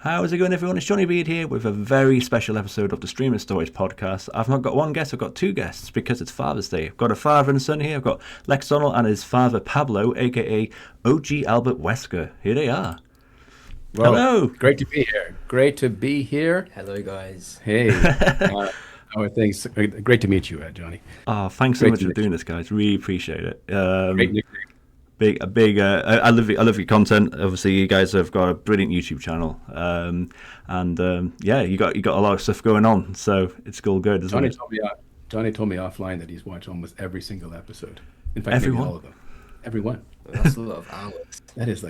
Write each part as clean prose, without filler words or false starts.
How's it going, everyone? It's Johnny Beard here with a very special episode of the Streamer Stories podcast. I've not got one guest, I've got two guests because it's Father's Day. I've got a father and son here. I've got Lexonal and his father Pablo, aka OG Albert Wesker. Here they are. Well, Hello. great to be here. Great to be here. Hello, guys. Hey, how are things? Great to meet you, Johnny. Oh, thanks so Great much to for meet doing you. this, guys. Really appreciate it. Great nickname. I love your content. Obviously, you guys have got a brilliant YouTube channel, yeah, you got a lot of stuff going on. So it's all good, isn't Johnny it? Johnny told me offline that he's watched almost every single episode. In fact, maybe Everyone? all of them. Everyone. That's a lot of hours. That is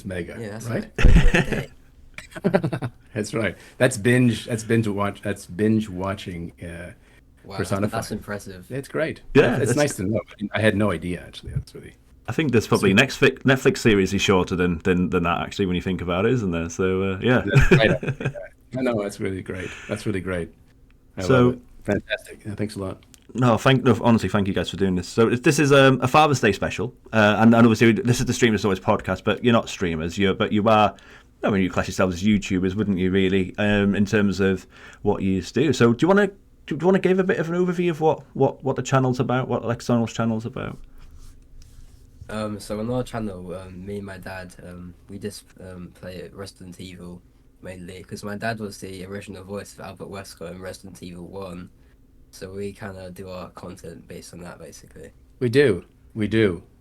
mega, Yeah, that's right? like over a day. That's right. That's binge. That's binge watch. That's binge watching. Wow, Personified. that's impressive. It's great. Yeah, it's that's- nice to know. I had no idea actually. That's really. I think there's probably Netflix series is shorter than that, actually, when you think about it, isn't there? So yeah. That's right. No, that's really great. That's really great. I love it. Fantastic. Yeah, thanks a lot. Honestly, thank you guys for doing this. So this is a Father's Day special, and obviously this is the Streamer Stories podcast. But you're not streamers, you are. I mean, you class yourselves as YouTubers, wouldn't you? Really, in terms of what you used to do. So do you want to give a bit of an overview of what the channel's about, what Lexonal's channel's about? So on our channel, me and my dad, we just play Resident Evil mainly because my dad was the original voice of Albert Wesker in Resident Evil 1. So we kind of do our content based on that, basically. We do.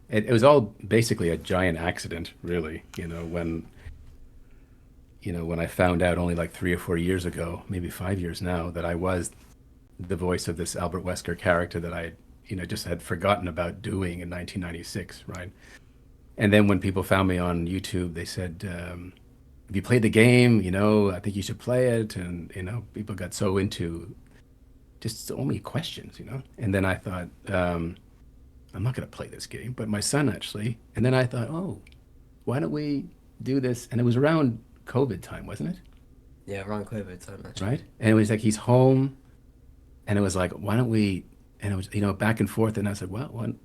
It was all basically a giant accident, really. When I found out only like 3 or 4 years ago, maybe 5 years now, that I was the voice of this Albert Wesker character that I, just had forgotten about doing in 1996, right? And then when people found me on YouTube, they said, "Have you played the game? I think you should play it." And people got so into just so many questions, And then I thought, I'm not going to play this game, but my son actually. And then I thought, oh, why don't we do this? And it was around COVID time, wasn't it? Yeah, around COVID time, actually. Right? And it was like he's home, and it was like, why don't we? And it was back and forth, and I said, well, what? And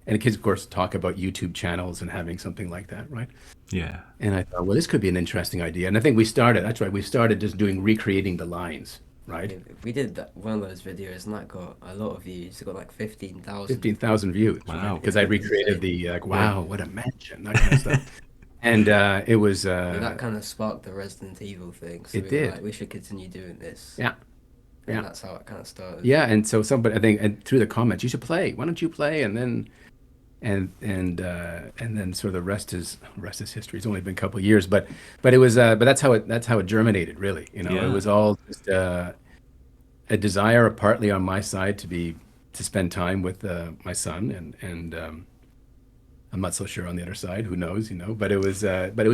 the kids, of course, talk about YouTube channels and having something like that, right? Yeah. And I thought, well, this could be an interesting idea. And I think we started just recreating the lines, right? Yeah, we did one of those videos, and that got a lot of views. It got like 15,000. 15,000 views. Wow. Because I recreated the wow, what a mansion, that kind of stuff. And it was that kind of sparked the Resident Evil thing. So It we did. were like, we should continue doing this. Yeah. And Yeah. that's how it kind of started. Yeah, and so somebody, I think, and through the comments, you should play. Why don't you play? And then, and then sort of the rest is history. It's only been a couple of years, but it was, but that's how it germinated, really. Yeah. It was all just a desire, partly on my side, to spend time with my son, and I'm not so sure on the other side. Who knows? But it was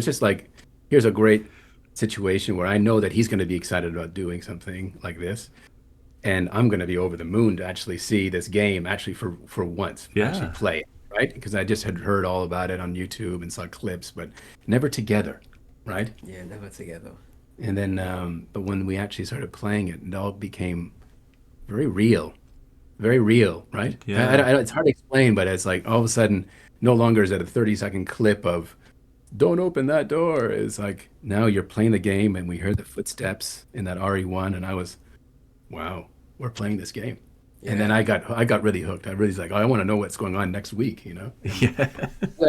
just like, here's a great situation where I know that he's going to be excited about doing something like this, and I'm going to be over the moon to actually see this game actually for once, Yeah. actually play it, right? Because I just had heard all about it on YouTube and saw clips, but never together, right? Yeah, never together. And then, but when we actually started playing it, it all became very real, right? Yeah. It's hard to explain, but it's like all of a sudden, no longer is it a 30-second clip of "Don't open that door." It's like now you're playing the game, and we heard the footsteps in that RE1, and I was, wow, we're playing this game. Yeah. And then I got really hooked. I really was like, oh, I want to know what's going on next week. Yeah. I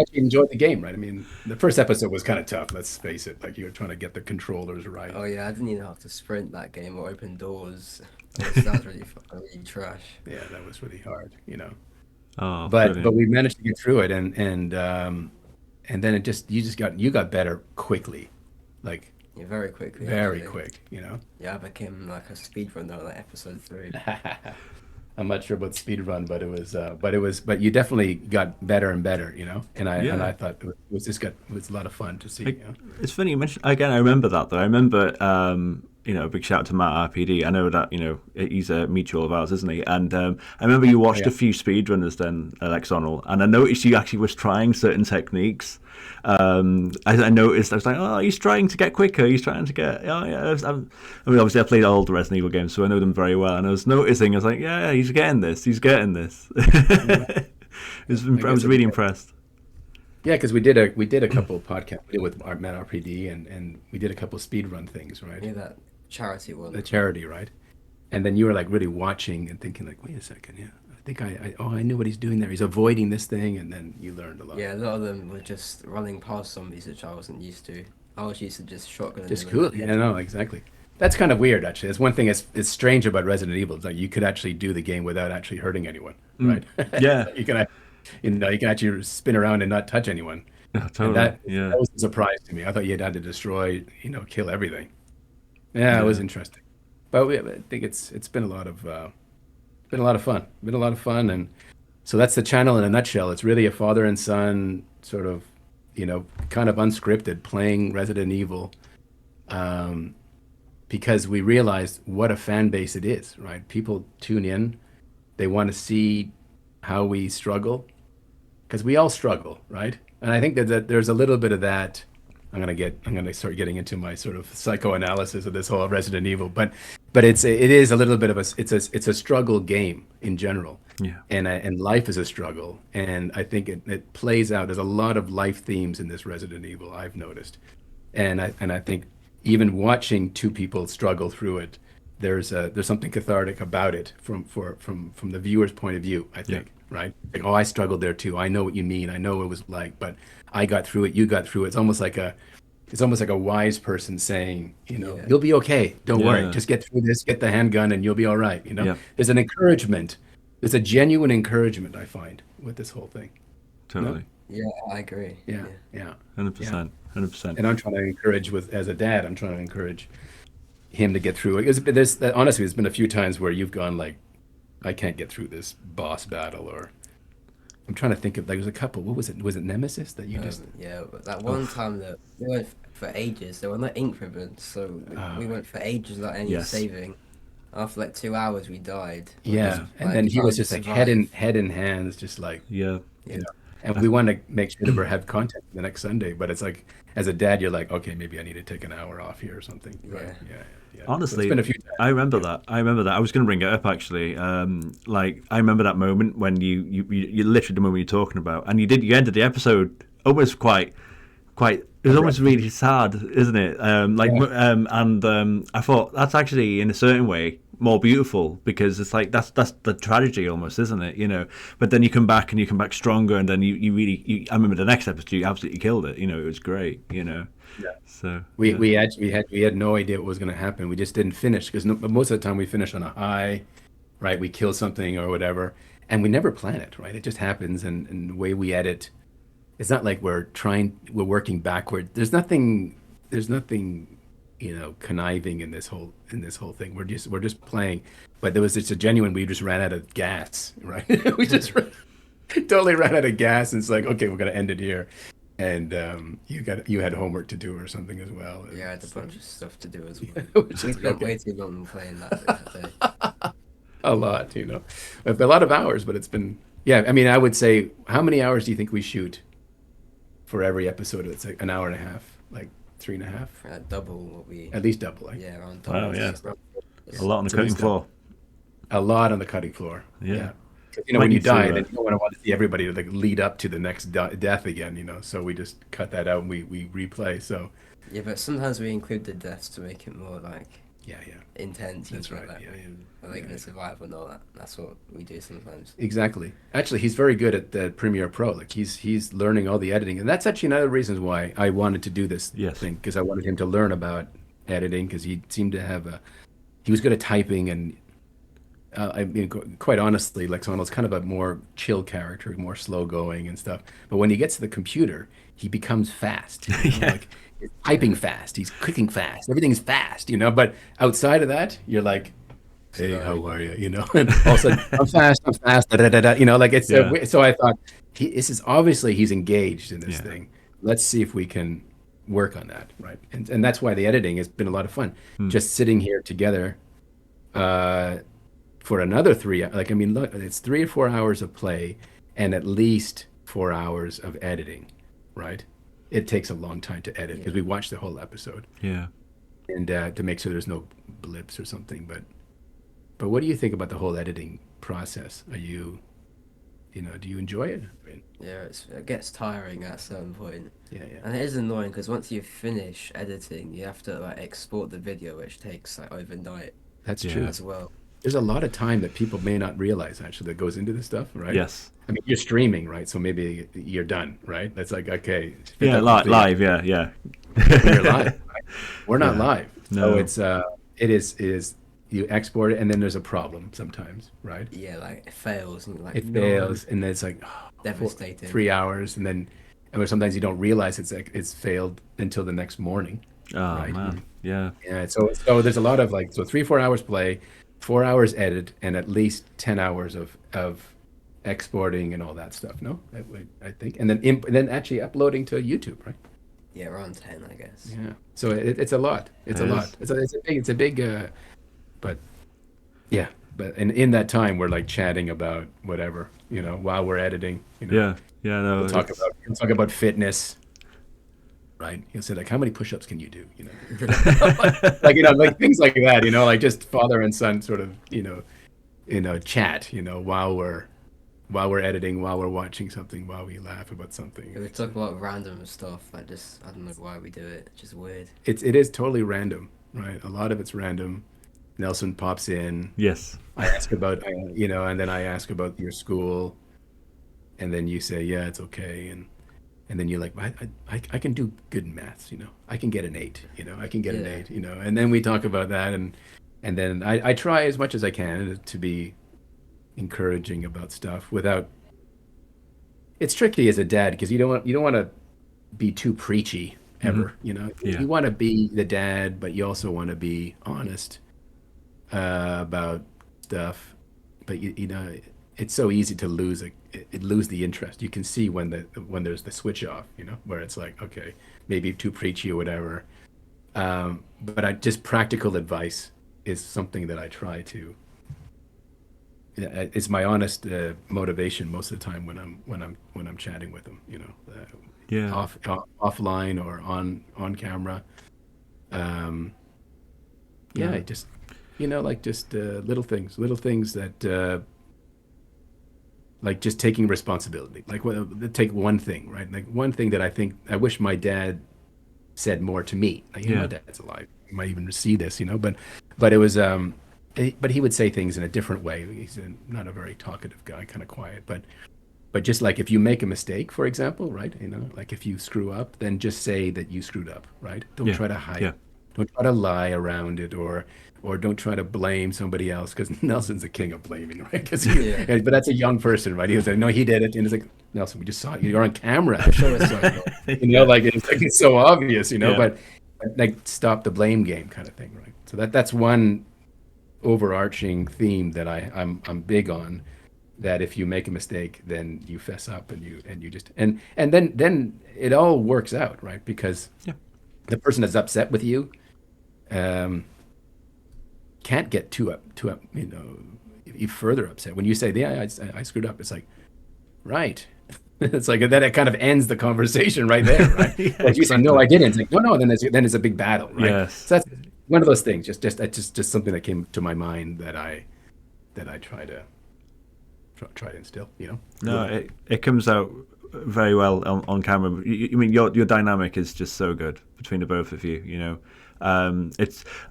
actually enjoyed the game, right? I mean, the first episode was kind of tough. Let's face it. Like you were trying to get the controllers right. Oh yeah, I didn't even have to sprint that game or open doors. That was really trash. Yeah, that was really hard. Oh, But brilliant. we managed to get through it, and then you got better quickly, like Yeah, very quickly. very actually. quick. Yeah, I became like a speedrunner like episode 3. I'm not sure about speedrun, but you definitely got better and better, And Yeah. I thought it was a lot of fun to see. It's funny you mentioned again. I remember that though. I remember, a big shout out to Matt RPD. I know that he's a mutual of ours, isn't he? And I remember you watched Yeah. a few speedrunners then, Alexonal, and I noticed you actually was trying certain techniques. I noticed. I was like, oh, he's trying to get quicker. He's trying to get. Oh yeah. I mean, obviously, I played all the Resident Evil games, so I know them very well. And I was noticing. I was like, yeah, he's getting this. He's getting this. I was really impressed. Yeah, because we did a couple of podcasts. We did with our man RPD, and we did a couple of speed run things, right? Yeah, that charity one. The charity, right? And then you were like really watching and thinking like, wait a second, yeah, I think I knew what he's doing there. He's avoiding this thing, and then you learned a lot. Yeah, a lot of them were just running past zombies, which I wasn't used to. I was used to just shotgun. Just cool. Yeah, no, exactly. That's kind of weird, actually. That's one thing it's strange about Resident Evil. It's like you could actually do the game without actually hurting anyone, right? Yeah. You can actually spin around and not touch anyone. Yeah, And totally. that Yeah. that was a surprise to me. I thought you'd had to destroy, kill everything. Yeah, it was Yeah. interesting. But I think it's been a lot of fun. Been a lot of fun, and so that's the channel in a nutshell. It's really a father and son sort of, kind of unscripted playing Resident Evil, because we realized what a fan base it is. Right? People tune in, they want to see how we struggle, because we all struggle, right? And I think that there's a little bit of that. I'm gonna start getting into my sort of psychoanalysis of this whole Resident Evil, but it is a little bit of it's a struggle game in general, Yeah. and life is a struggle, and I think it plays out. There's a lot of life themes in this Resident Evil I've noticed, and I think even watching two people struggle through it, there's something cathartic about it from the viewer's point of view, I think. Right? Like, oh, I struggled there too. I know what you mean. I know what it was like, but I got through it. You got through it. It's almost like a wise person saying, you'll be okay. Don't worry. Just get through this. Get the handgun, and you'll be all right. Yeah. There's an encouragement. There's a genuine encouragement I find with this whole thing. Totally. Yeah, I agree. Yeah. 100%. 100%. And I'm trying to encourage as a dad. I'm trying to encourage him to get through it. Honestly, there's been a few times where you've gone like, I can't get through this boss battle, or I'm trying to think of, like, there's a couple. What was it? Was it Nemesis that you just? Yeah, but that one time that we went for ages, there were no ink ribbons, so we went for ages without any saving. After like 2 hours, we died. Yeah, and then he was just like head in hands, just like Yeah. And we want to make sure that we have content the next Sunday, but it's like, as a dad, you're like, okay, maybe I need to take an hour off here or something. Right? Yeah. Honestly, so it's been a few times. I remember that. I was going to bring it up actually. Like I remember that moment when you literally the moment you're talking about, and you ended the episode almost quite. It was almost really sad, isn't it? I thought that's actually in a certain way more beautiful, because it's like that's the tragedy almost, isn't it? But then you come back stronger, and then you really I remember the next episode you absolutely killed it. It was great. Yeah. So we had no idea what was going to happen. We just didn't finish, because most of the time we finish on a high, right? We kill something or whatever, and we never plan it, right? It just happens, and the way we edit, it's not like we're working backward. There's nothing conniving in this whole thing. We're just playing. But there was just a genuine, we just ran out of gas, right? We just totally ran out of gas, and it's like, okay, we're gonna end it here. And you had homework to do or something as well. Yeah, I had a bunch of stuff to do as well. We spent way too long playing that day. A lot, a lot of hours, but it's been, I mean, I would say, how many hours do you think we shoot for every episode? It's like an hour and a half, like 3.5. Double what we. At least double. Yeah, around double. Wow, yeah. A lot on the cutting floor. A lot on the cutting floor. Yeah. When you die, then you don't want to see everybody to like lead up to the next death again, So we just cut that out and we replay. So. Yeah, but sometimes we include the deaths to make it more like. Yeah. Intense. That's right. Are they going to survive or not? That's what we do sometimes. Exactly. Actually, he's very good at the Premiere Pro. Like he's learning all the editing, and that's actually another reason why I wanted to do this thing, because I wanted him to learn about editing, because he seemed to have he was good at typing, and I mean, quite honestly, Lexonal's kind of a more chill character, more slow going and stuff. But when he gets to the computer, he becomes fast. Like, he's typing fast, he's clicking fast, everything's fast, But outside of that, you're like, hey, how are you? And also, I'm fast, like it's so I thought this is obviously he's engaged in this thing. Let's see if we can work on that, right? And that's why the editing has been a lot of fun. Just sitting here together for another 3, like, I mean, look, it's 3 or 4 hours of play and at least 4 hours of editing, right? It takes a long time to edit, because we watch the whole episode. Yeah. And to make sure there's no blips or something. But what do you think about the whole editing process? do you enjoy it? I mean, Yeah, it gets tiring at a certain point. yeah, yeah. And it is annoying because once you finish editing, you have to like export the video, which takes like overnight That's Yeah. true. as well. There's a lot of time that people may not realize actually that goes into this stuff, right? Yes. I mean, you're streaming, right? So maybe you're done, right? That's like, okay, fit Yeah, that complete live. Yeah, yeah. when you're live, right? We're not Yeah. live. No. So it is you export it and then there's a problem sometimes, right? Yeah, like it fails and you're like, It no, fails and then it's like devastating. 3 hours and sometimes you don't realize it's failed until the next morning, Oh right? man. Yeah. Yeah, so there's a lot of like 3-4 hours play, 4 hours edit, and at least 10 hours of exporting and all that stuff. No, I think, and then actually uploading to YouTube, right? Yeah, around 10, I guess. Yeah. So it's a lot. It's It a is. lot. It's a big. But yeah. But in that time, we're like chatting about whatever, while we're editing. Yeah. Yeah. No. We'll talk about fitness. Right. He'll say like, how many push-ups can you do? Like things like that. Like just father and son sort of, chat. While we're editing, while we're watching something, while we laugh about something. We talk about random stuff, like just, I don't know why we do it, it's just weird. It is totally random, right? A lot of it's random. Nelson pops in. Yes. I ask about, and then I ask about your school, and then you say, yeah, it's okay, and then you're like, I can do good in maths, I can get an 8, I can get an Yeah. 8, and then we talk about that, and then I try as much as I can to be encouraging about stuff without. It's tricky as a dad because you don't want to be too preachy ever, Yeah. You want to be the dad, but you also want to be honest about stuff, but it's so easy to lose the interest. You can see when there's the switch off, where it's like, okay, maybe too preachy or whatever. But just practical advice is something that I try to. It's my honest motivation most of the time when I'm chatting with them, Yeah. offline or on camera. Yeah, Yeah. just little things that like just taking responsibility. Like take one thing, right? Like one thing that I think I wish my dad said more to me. Like, Yeah. my dad's alive. You might even see this, but it was but he would say things in a different way. He's not a very talkative guy, kind of quiet, but just like if you make a mistake, for example, right? Like if you screw up, then just say that you screwed up, right? Don't Yeah. try to hide. Yeah. Don't try to lie around it, or don't try to blame somebody else, because Nelson's the king of blaming, right? Yeah. But that's a young person, right? He was like, no, he did it, and it's like, Nelson, we just saw it. You're on camera. Show us something. Like it's so obvious, Yeah. but like stop the blame game kind of thing, right? So that's one overarching theme that I'm big on. That if you make a mistake, then you fess up and you just and then it all works out, right? Because Yeah. the person that's upset with you can't get too up, you further upset. When you say, yeah, I screwed up, it's like, right. It's like, then it kind of ends the conversation right there, right? Yeah, Like you say, no, I didn't. It's like, no, then it's a big battle, right? Yes. So that's one of those things, just something that came to my mind that I try to instill, No, it comes out very well on camera. I mean, your dynamic is just so good between the both of you.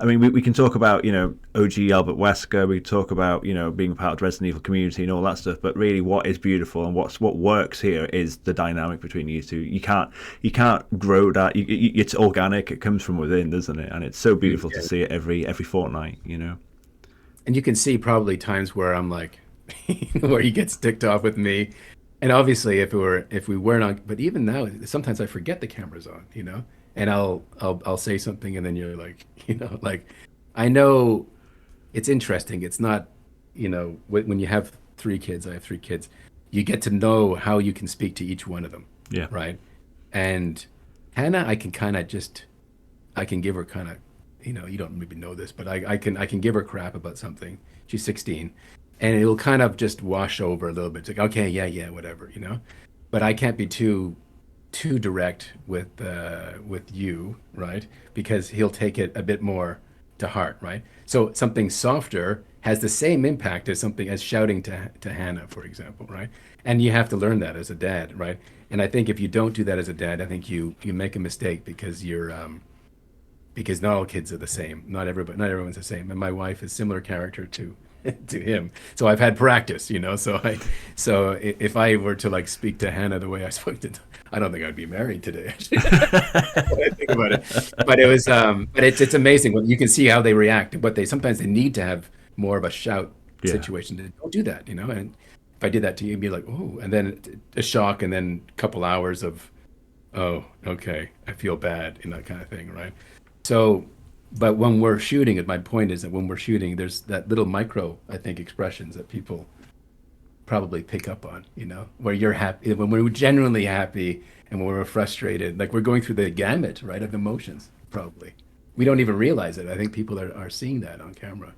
We can talk about OG Albert Wesker. We talk about being part of the Resident Evil community and all that stuff. But really, what is beautiful and what works here is the dynamic between you two. You can't grow that. It's organic. It comes from within, doesn't it? And it's so beautiful to see it every fortnight. And you can see probably times where I'm like, where he gets ticked off with me. And obviously, if we weren't on, but even now, sometimes I forget the camera's on, and I'll say something, and then you're like, like, I know it's interesting. It's not, when you have 3 kids, I have 3 kids, you get to know how you can speak to each one of them. Yeah. Right. And Hannah, I can give her kind of, you don't maybe know this, but I can give her crap about something. She's 16. And it'll kind of just wash over a little bit. It's like, okay, yeah, whatever, But I can't be too direct with you, right? Because he'll take it a bit more to heart, right? So something softer, has the same impact as something as shouting to Hannah, for example, right? And you have to learn that as a dad, right? And I think if you don't do that as a dad, I think you make a mistake because you're because not all kids are the same. Not everyone's the same. And my wife is similar character to to him. So I've had practice, you know. If I were to like speak to Hannah the way I spoke to, I don't think I'd be married today. Actually, when I think about it. But it was, but it's amazing when you can see how they react. But sometimes they need to have more of a shout situation. Don't do that, you know. And if I did that to you, you'd be like, oh, and then a shock, and then a couple hours of, oh, okay, I feel bad, and that kind of thing, right? So, but when we're shooting, my point is that when we're shooting, there's that little micro, I think, expressions that people probably pick up on, you know, where you're happy, when we're genuinely happy and when we're frustrated, like we're going through the gamut, right, of emotions, probably. We don't even realize it. I think people are seeing that on camera,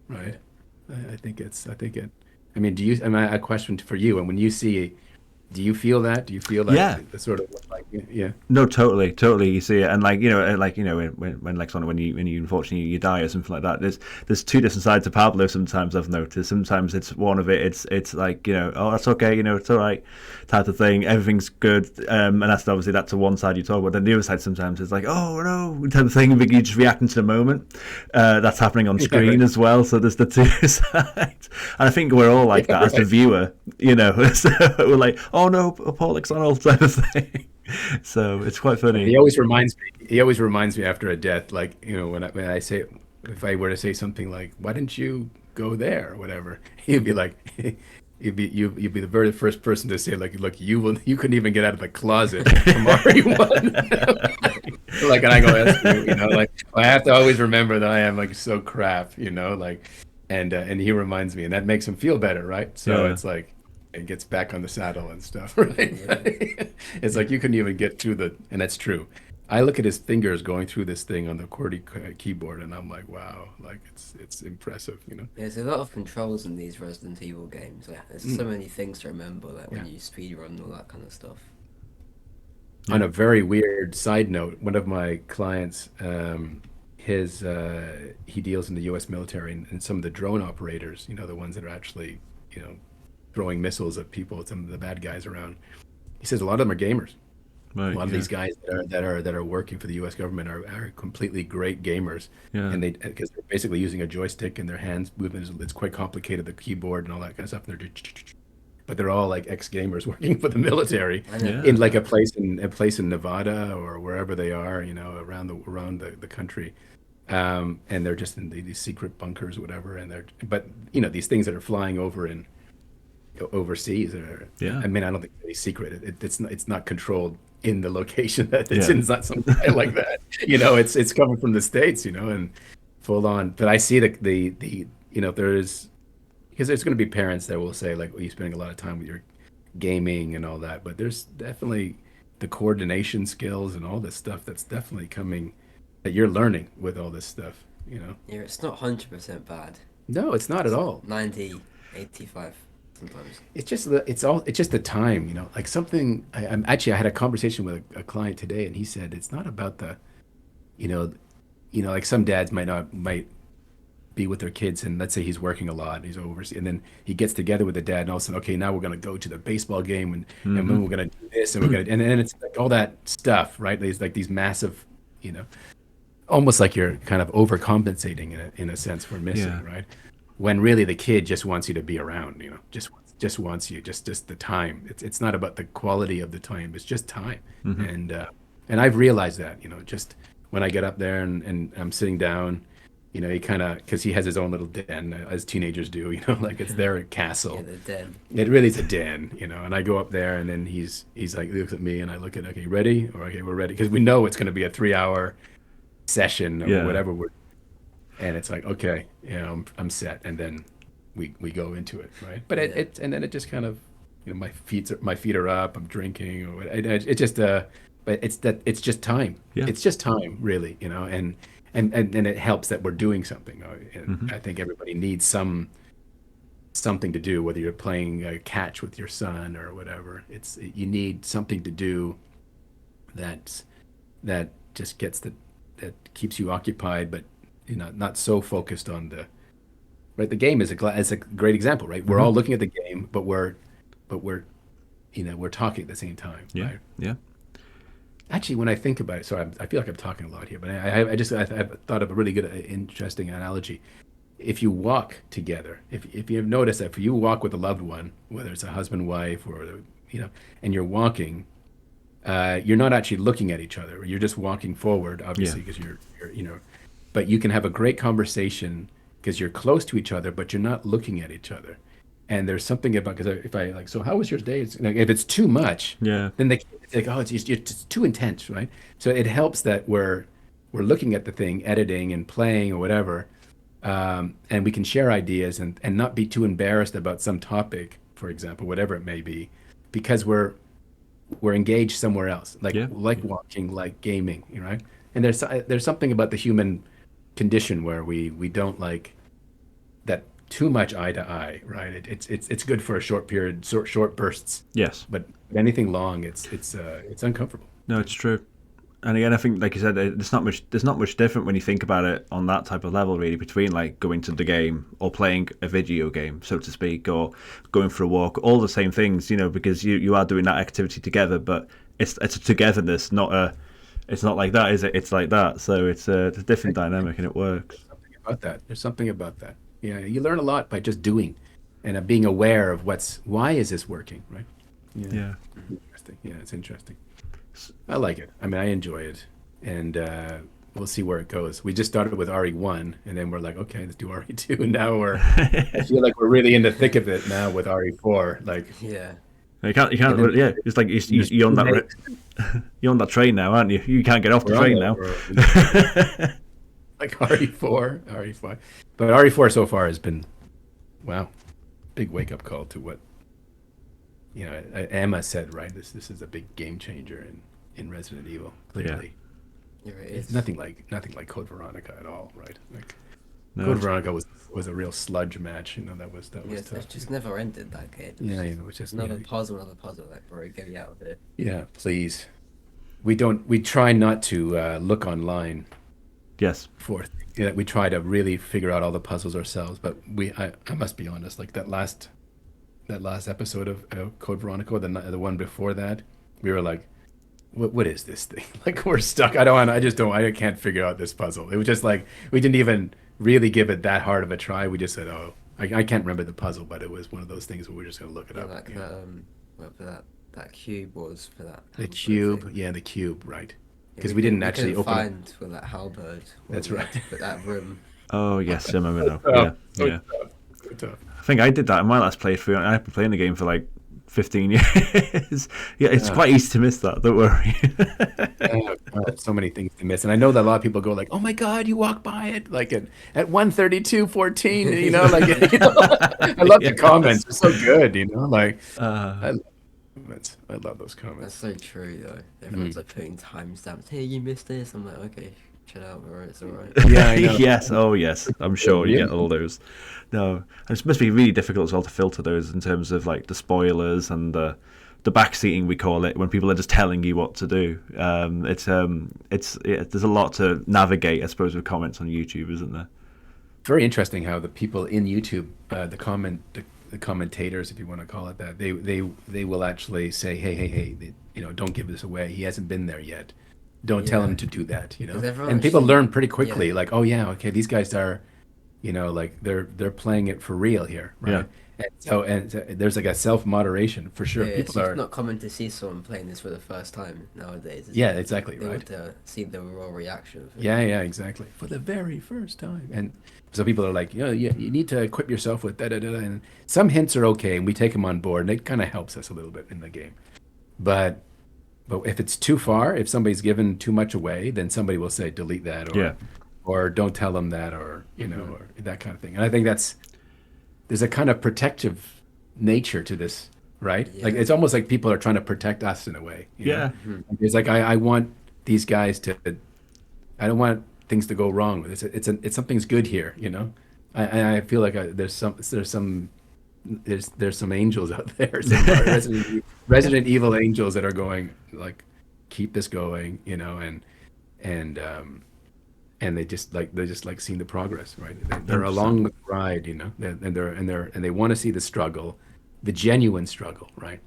right? I think I mean, a question for you, and when you see, do you feel that? Do you feel like the sort of like, yeah? No, totally. You see it, and when Lexonal, when you unfortunately you die or something like that, there's two different sides to Pablo. Sometimes I've noticed. Sometimes it's one of it. It's like, oh, that's okay, it's all right, type of thing. Everything's good, and that's a one side you talk about. Then the other side sometimes it's like, oh no, type of thing. But you just reacting to the moment. That's happening on screen as well. So there's the two sides, and I think we're all like that as the viewer. So we're like, oh no, Paul Lexonal type of thing. So it's quite funny. He always reminds me after a death, like, when I say, if I were to say something like, why didn't you go there or whatever, he'd be like, you'd be the very first person to say, like, look, you couldn't even get out of the closet from RE1. Like, and I go, that's true, like, I have to always remember that I am like so crap, like, and he reminds me, and that makes him feel better, right? So it's like, and gets back on the saddle and stuff, right? It's like you couldn't even get through and that's true. I look at his fingers going through this thing on the QWERTY keyboard, and I'm like, wow, like it's impressive, There's a lot of controls in these Resident Evil games. Like, there's so many things to remember, like when you speedrun and all that kind of stuff. On a very weird side note, one of my clients, he deals in the U.S. military, and some of the drone operators, the ones that are actually, throwing missiles at people, some of the bad guys around. He says a lot of them are gamers. Right, a lot of these guys that are working for the U.S. government are completely great gamers, and because they're basically using a joystick and their hands movement it's quite complicated, the keyboard and all that kind of stuff. And but they're all like ex-gamers working for the military in like a place in Nevada or wherever they are, around the country, and they're just in these secret bunkers, or whatever. But these things that are flying over in overseas, I mean, I don't think it's secret. It's not controlled in the location that it's in. It's not something like that. It's coming from the States, and full on. But I see there's because there's going to be parents that will say, like, well, you're spending a lot of time with your gaming and all that, but there's definitely the coordination skills and all this stuff that's definitely coming, that you're learning with all this stuff. Yeah, it's not 100% bad. No, it's not at all. 90, 85. Sometimes. It's just the time, like something. I had a conversation with a client today, and he said it's not about the, like some dads might be with their kids, and let's say he's working a lot, and he's overseas, and then he gets together with the dad, and all of a sudden, okay, now we're gonna go to the baseball game, and then we're gonna do this, and and then it's like all that stuff, right? There's like these massive, almost like you're kind of overcompensating in a sense for missing, right? When really the kid just wants you to be around, just wants you, just the time. It's not about the quality of the time. It's just time. And I've realized that, just when I get up there and I'm sitting down, he kind of, because he has his own little den, as teenagers do, like it's their castle. The den. It really is a den, and I go up there, and then he's like, he looks at me, and I look at, okay, ready? Or okay, we're ready. Because we know it's going to be a 3-hour session or whatever and it's like, okay, I'm set, and then we go into it, right? But and then it just kind of, my feet are up, I'm drinking, or it just but it's just time. It's just time, really, and it helps that we're doing something. And I think everybody needs something to do, whether you're playing catch with your son or whatever. You need something to do that just that keeps you occupied, but not so focused on right? The game is a great example, right? We're all looking at the game, but we're we're talking at the same time, Yeah, right? yeah, Actually, when I think about it, so I feel like I'm talking a lot here, but I've thought of a really good, interesting analogy. If you walk together, if you've noticed that if you walk with a loved one, whether it's a husband, wife, or and you're walking, you're not actually looking at each other. You're just walking forward, obviously, because you're but you can have a great conversation because you're close to each other, but you're not looking at each other. And there's something about, because if I like, so how was your day? It's, like, if it's too much, yeah, then it's like, oh, it's too intense, right? So it helps that we're looking at the thing, editing and playing or whatever, and we can share ideas and not be too embarrassed about some topic, for example, whatever it may be, because we're engaged somewhere else, like Yeah. watching, like gaming, right? And there's something about the human condition where we don't like that too much eye to eye, right? It's good for a short period, short bursts, yes. but anything long, it's uncomfortable. No, it's true. And again, I think, like you said, there's not much different when you think about it on that type of level, really, between like going to the game or playing a video game, so to speak, or going for a walk. All the same things, because you are doing that activity together, but it's a togetherness, it's not like that, is it? It's like that. So it's a different dynamic, and it works. There's something about that. Yeah, you learn a lot by just doing, and being aware of why is this working, right? Yeah. Interesting. Yeah, it's interesting. I like it. I mean, I enjoy it, and we'll see where it goes. We just started with RE1, and then we're like, okay, let's do RE2, and now I feel like we're really in the thick of it now with RE4. Like, Yeah. You can't. Yeah, it's like you're on that. You're on that train now, aren't you? You can't get off the train now. Like RE4, but RE4 so far has been, wow, big wake up call to what Emma said, right? This is a big game changer in Resident Evil. Clearly, it's nothing like Code Veronica at all, right? Like, no. Code Veronica was a real sludge match. That was tough. It just never ended, that game. Yeah, it's just another puzzle. Like, bro, get me out of here. Yeah, please. We try not to look online. Yes. We try to really figure out all the puzzles ourselves, but I must be honest, like that last episode of Code Veronica, the one before that, we were like, what is this thing? Like, we're stuck. I can't figure out this puzzle. It was just like, we didn't even really give it that hard of a try. We just said, oh, I can't remember the puzzle, but it was one of those things where we're just going to look it up. Like that cube was for that. The cube, the cube, right. Because we didn't actually find for that halberd. That's right. For that room. Oh yes, I remember now. Yeah. Tough. I think I did that in my last playthrough. I've been playing the game for like 15 years. Yeah, it's quite easy to miss that. Don't worry. So many things to miss, and I know that a lot of people go like, "Oh my God, you walk by it like at 1:32:14." I love the comments. They're so good. Like. I love those comments. That's so true, though. Everyone's like putting timestamps. Hey, you missed this. I'm like, okay, chill out, alright, it's alright. Yeah, I know. Yes, oh yes, I'm sure you get all those. No, it must be really difficult as well to filter those in terms of like the spoilers and the backseating, we call it, when people are just telling you what to do. There's a lot to navigate, I suppose, with comments on YouTube, isn't there? Very interesting how the people in YouTube, the commentators, if you want to call it that, they will actually say, hey, don't give this away. He hasn't been there yet. Don't tell him to do that. And people learn pretty quickly. Like, oh yeah, okay, these guys are, like they're playing it for real here, right? Yeah. And there's like a self-moderation for sure. Yeah, people are not common to see someone playing this for the first time nowadays. Yeah, exactly, they right. They want to see the raw reaction. Yeah, exactly. For the very first time. And so people are like, you need to equip yourself with da-da-da. And some hints are okay, and we take them on board, and it kind of helps us a little bit in the game. But if it's too far, if somebody's given too much away, then somebody will say, delete that, or don't tell them that, or, or that kind of thing. And I think there's a kind of protective nature to this, right? Yeah. Like, it's almost like people are trying to protect us in a way. You know? It's like, I want these guys I don't want things to go wrong. It's something's good here, I feel like there's some angels out there, some Resident Evil angels and keep this going, and and they just like seeing the progress, right? They're along the ride, you know, and they want to see the struggle, the genuine struggle, right?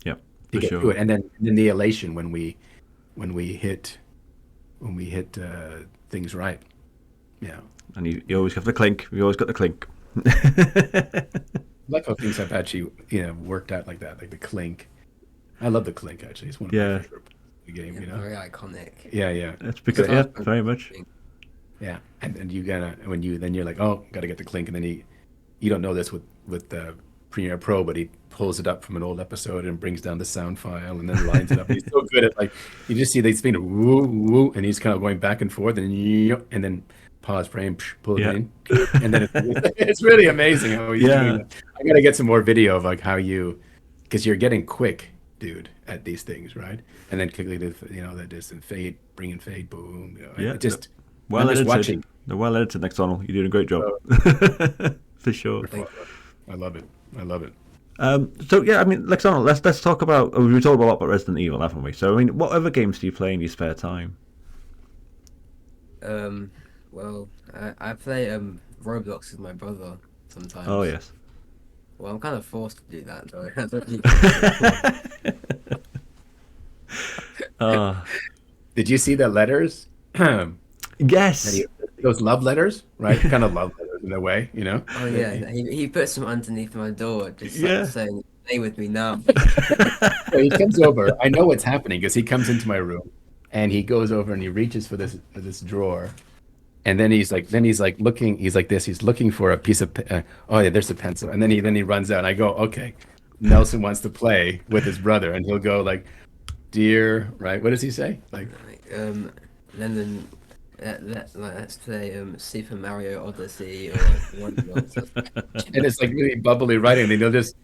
Yep, To for get sure. through it, and then the elation when we hit things right. Yeah, And you always have the clink. You always got the clink. I like how things have actually worked out like that, like the clink. I love the clink actually. It's one of Yeah. my favorite parts of the game. Yeah, You know. very iconic. Yeah. It's because Yeah. very much. Yeah, and you gotta then you're like, oh, gotta get the clink, and then you don't know this with the Premiere Pro, but he pulls it up from an old episode and brings down the sound file and then lines it up. He's so good at, like, you just see these things woo woo, and he's kind of going back and forth, and then pause frame, pull it Yeah. in, and then it's really amazing how he's doing that. I gotta get some more video of like how because you're getting quick, dude, at these things, right? And then quickly, that distant fade, bring in fade, boom. Yeah. It just Well I'm just edited. watching. They're well edited, Lexonal. You're doing a great job. For sure. I love it. I love it. So yeah, I mean, Lexonal, let's talk about. We've talked a lot about Resident Evil, haven't we? So I mean, what other games do you play in your spare time? Well, I play Roblox with my brother sometimes. Oh yes. Well, I'm kind of forced to do that though. I don't really- Did you see the letters? Yes. Those love letters, right? Kind of love letters in a way, you know? Oh yeah, he puts them underneath my door, just like Yeah. saying, "Stay with me now." So he comes over. I know what's happening because he comes into my room and he goes over and he reaches for this drawer, and then he's like looking. He's like this. He's looking for a piece of. Oh yeah, there's a pencil. And then he runs out. And I go, okay, Nelson wants to play with his brother, and he'll go like, "Dear," right? What does he say? Like, Then let's play Super Mario Odyssey or whatnot. and it's like really bubbly writing. And he'll just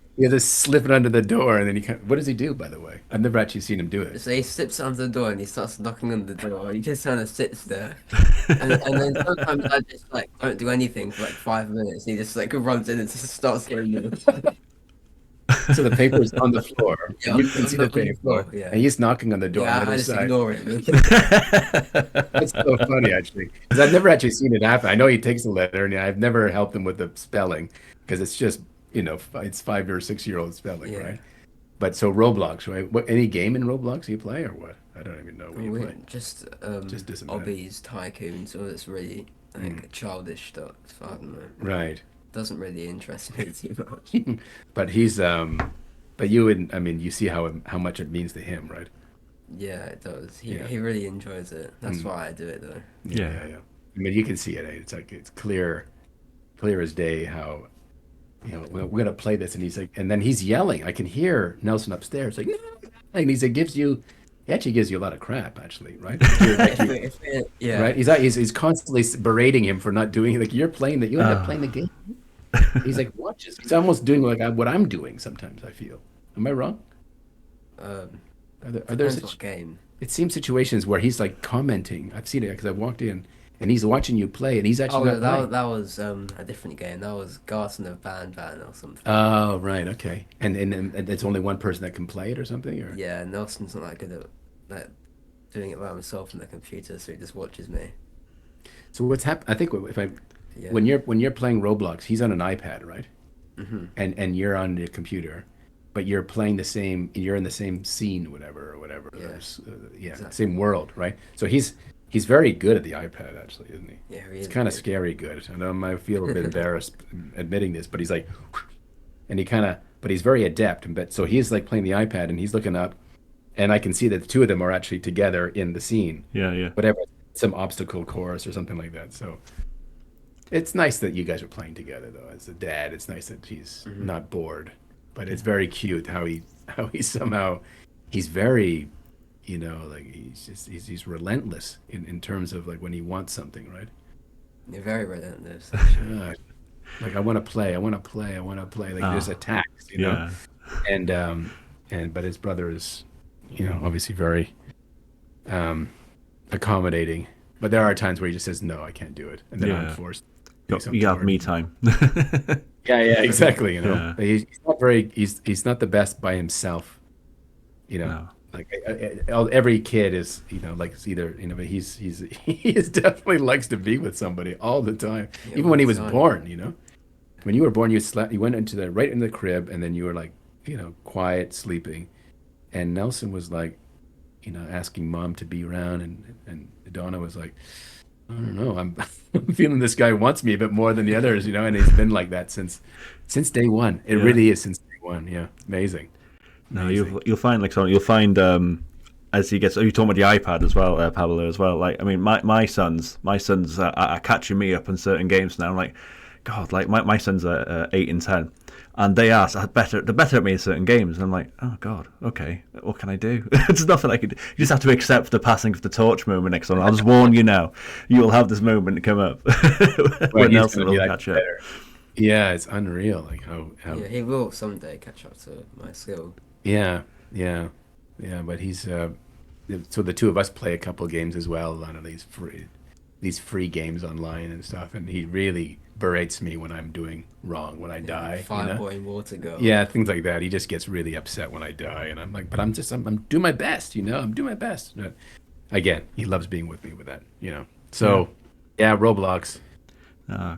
slip it under the door, and then what does he do? By the way, I've never actually seen him do it. So he slips under the door and he starts knocking on the door. He just kind of sits there, and then sometimes I just like don't do anything for like 5 minutes. He just like runs in and just starts getting them. So the paper's on the floor. Yeah, and you can see the on the paper, floor, yeah. and he's knocking on the door. Yeah, on the I other just side. ignore it. That's so funny, actually, because I've never actually seen it happen. I know he takes the letter, and I've never helped him with the spelling because it's just it's 5 or 6 year old spelling, Yeah. right? But so Roblox, right? Any game in Roblox you play or what? I don't even know what you play. Just doesn't matter. hobbies, tycoons, all this really like childish stuff. I don't know. Right. Doesn't really interest me too much. But he's but you would. I mean, you see how much it means to him, right? Yeah, it does. Yeah. He really enjoys it. That's why I do it though. Yeah. I mean, you can see it. It's like it's clear as day how we're gonna play this, and he's like, and then he's yelling. I can hear Nelson upstairs, like, and he actually gives you a lot of crap, actually, right? Yeah. Right. He's constantly berating him for not doing, like, you're playing that. You end up playing the game. He's like, watch this. He's almost doing like what I'm doing sometimes. I feel. Am I wrong? Are there Depends what game. It seems situations where he's like commenting. I've seen it because I've walked in and he's watching you play, and he's actually Oh, not playing. that was a different game. That was Garson of Van or something. Oh, right, okay. And it's only one person that can play it or something, or Yeah, Nelson's not that good at like doing it by himself on the computer, so he just watches me. So what's happened? I think Yeah. when you're playing Roblox, he's on an iPad, right? Mm-hmm. And you're on the computer, but you're playing you're in the same scene, or whatever. Yeah. Exactly. Same world, right? So he's very good at the iPad, actually, isn't he? Yeah, he It's is kind of good. scary good. I feel a bit embarrassed admitting this, but he's like, and but he's very adept. So he's like playing the iPad, and he's looking up, and I can see that the two of them are actually together in the scene. Yeah. Whatever, some obstacle course or something like that. So it's nice that you guys are playing together, though. As a dad, it's nice that he's not bored. But it's very cute how he somehow he's very, like he's relentless in terms of like when he wants something, right? You're very relentless. Like I want to play. Like there's attacks, Yeah. and but his brother is, obviously very accommodating. But there are times where he just says, "No, I can't do it," and then I'm forced. You have me time. Yeah, exactly. Yeah. He's not very. He's not the best by himself. No. Like every kid is, like it's either, but he is definitely likes to be with somebody all the time. Yeah, Even all when he the was time. born. When you were born, you slept, you went right into the crib, and then you were like, quiet, sleeping. And Nelson was like, asking mom to be around, and Donna was like, I don't know, I'm feeling this guy wants me a bit more than the others, and he's been like that since day one. It Yeah. really is since day one. Yeah, amazing, No, amazing. you'll find like you'll find as he gets. Oh, you talking about the iPad as well, Pablo as well. Like I mean, my sons are catching me up on certain games now. I'm like, God, like my sons are 8 and 10, and they are better. They're better at me in certain games. And I'm like, oh God, okay, what can I do? There's nothing I can do. You just have to accept the passing of the torch moment next on. I'll just warn you now. You will have this moment come up Well, where he's Nelson gonna be will like catch up. better. Yeah, it's unreal. Like how Yeah, he will someday catch up to my skill. yeah, yeah, yeah. But he's so the two of us play a couple of games as well, a lot of these free games online and stuff, and he really berates me when I'm doing wrong, when I Yeah, die, Fireboy Water Girl. Yeah, things like that. He just gets really upset when I die, and I'm like, but I'm doing my best, I'm doing my best. But again, he loves being with me with that. Yeah. So yeah, Roblox.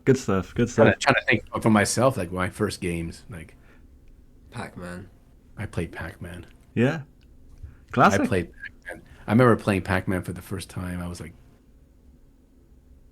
Good stuff. Good Trying stuff. to, trying to think for myself, like my first games, like Pac-Man. I played Pac-Man. Yeah. I Classic. played Pac-Man. I remember playing Pac-Man for the first time. I was like,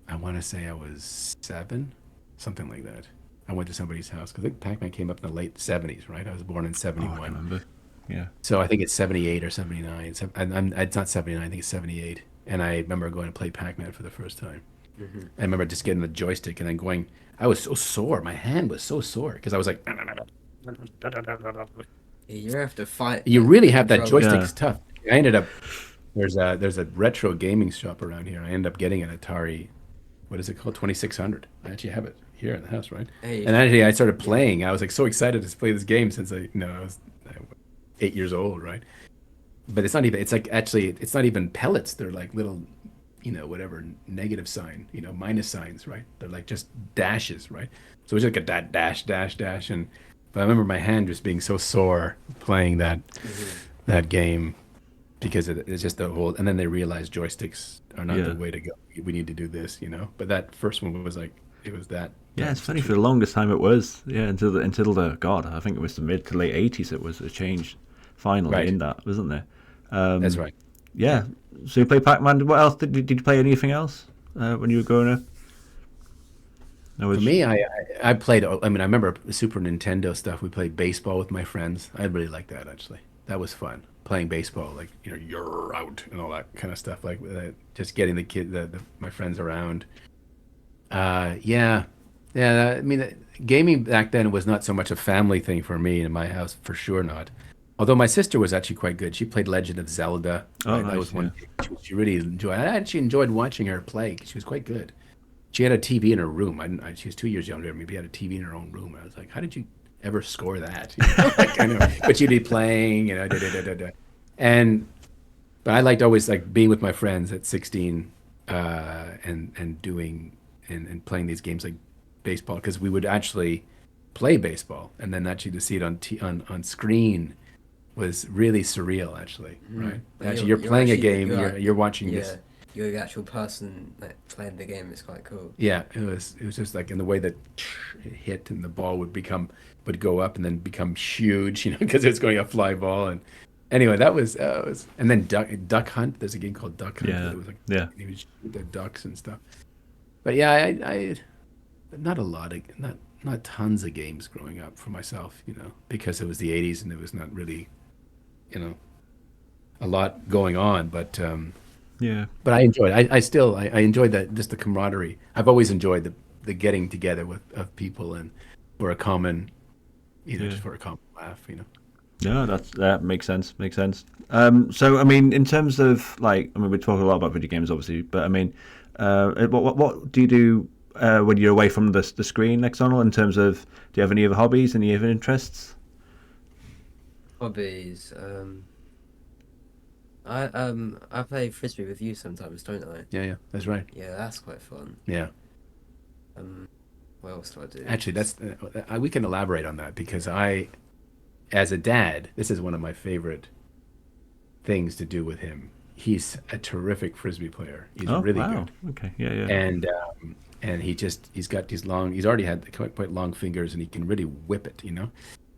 I want to say I was 7, something like that. I went to somebody's house because I think Pac-Man came up in the late 70s, right? I was born in Oh, I can 71. remember. Yeah. So I think it's 78 or 79. It's not 79, I think it's 78. And I remember going to play Pac-Man for the first time. Hmm. I remember just getting the joystick and then I was so sore. My hand was so sore because I was like, Yeah, you have to fight you the really have that controller. joystick Yeah. is tough. I ended up, there's a retro gaming shop around here. I ended up getting an Atari, what is it called? 2600. I actually have it here in the house, right? Hey, And actually I started yeah, playing. I was like so excited to play this game since I was 8 years old, right? But it's not even, it's like actually, it's not even pellets. They're like little, whatever, negative sign, minus signs, right? They're like just dashes, right? So it's like a dash, dash, dash. But I remember my hand just being so sore playing hmm that game because it's just the whole, and then they realized joysticks are not the Yeah. way to go. We need to do this. But that first one was like, it was Yeah, that it's funny. For substitute. the longest time, it was until the God. I think it was the mid to late '80s. It was a change finally Right. in that, wasn't there? That's Um, right. yeah. So you play Pac-Man. What else did you play? Anything else when you were growing up? No, For me, I played. I mean, I remember Super Nintendo stuff. We played baseball with my friends. I really liked that actually. That was fun playing baseball, like you're out and all that kind of stuff. Like just getting my friends around. Yeah, yeah. I mean, gaming back then was not so much a family thing for me in my house, for sure not. Although my sister was actually quite good. She played Legend of Zelda, oh, right? That nice. was Yeah. one game she really enjoyed. I actually enjoyed watching her play. She was quite good. She had a TV in her room. She was 2 years younger than me. But she had a TV in her own room. I was like, how did you ever score that? Like, I know, but she'd be playing, da, da, da, da, da. And but I liked always like being with my friends at 16, and doing and playing these games like baseball because we would actually play baseball and then actually to see it on screen was really surreal actually, right? But Actually, you're you're playing a actually game, you're watching yeah, this. you're the actual person like playing the game. It's quite cool. Yeah, it was just like in the way that it hit and the ball would go up and then become huge, because it's going a fly ball. And anyway, that was and then Duck Hunt. There's a game called Duck Hunt where Yeah. it was like Yeah. you would shoot the ducks and stuff. But yeah, I not a lot of not tons of games growing up for myself, because it was the '80s and there was not really, you know, a lot going on. Yeah. But I enjoyed. I still I enjoyed that, just the camaraderie. I've always enjoyed the getting together of people and for a common, Yeah. just for a common laugh. Yeah, that makes sense. Makes sense. So I mean, in terms of like, I mean, we talk a lot about video games, obviously, but I mean, what do you do when you're away from the screen, Lexonal? In terms of, do you have any other hobbies, any other interests? Hobbies. I play frisbee with you sometimes, don't I? Yeah, yeah, that's right. Yeah, that's quite fun. Yeah, Um, what else do I do? actually, we can elaborate on that because as a dad, this is one of my favorite things to do with him. He's a terrific frisbee player. He's Oh, really wow. good. Okay. Yeah, yeah. And he's got these long. He's already had quite long fingers, and he can really whip it.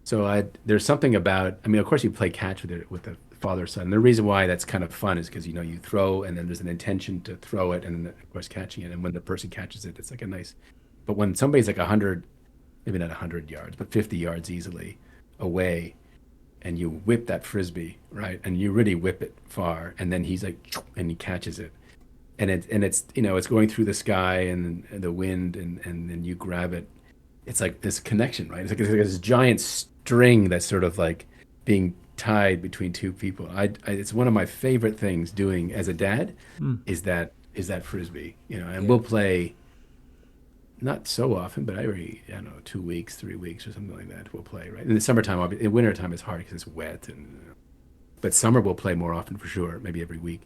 So there's something about. I mean, of course, you play catch with the father son. The reason why that's kind of fun is because you throw, and then there's an intention to throw it, and then of course catching it. And when the person catches it, it's like a nice. But when somebody's like 100, maybe not 100 yards, but 50 yards easily away, and you whip that frisbee, right? And you really whip it far, and then he's like, and he catches it, and it's it's going through the sky and the wind, and then you grab it. It's like this connection, right? It's like this giant string that's sort of like being tied between two people. It's one of my favorite things doing as a dad, is that frisbee, and we'll play. Not so often, but I don't know, 2 weeks, 3 weeks, or something like that. We'll play, right? In the summertime, in wintertime, it's hard because it's wet, but summer we'll play more often for sure, maybe every week.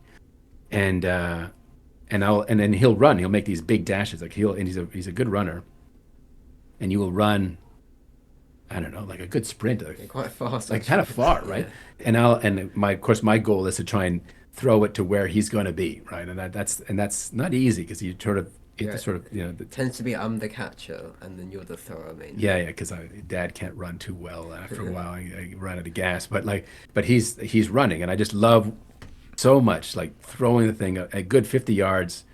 And then he'll run. He'll make these big dashes, like he's a good runner, and you will run. I don't know, like a good sprint, Quite fast, like kind of far, right? Yeah. And my goal is to try and throw it to where he's going to be, right? And that's not easy because you have to it tends to be I'm the catcher and then you're the thrower, mainly. Yeah, because Dad can't run too well after a while. I run out of gas, but he's running, and I just love so much like throwing the thing a good 50 yards,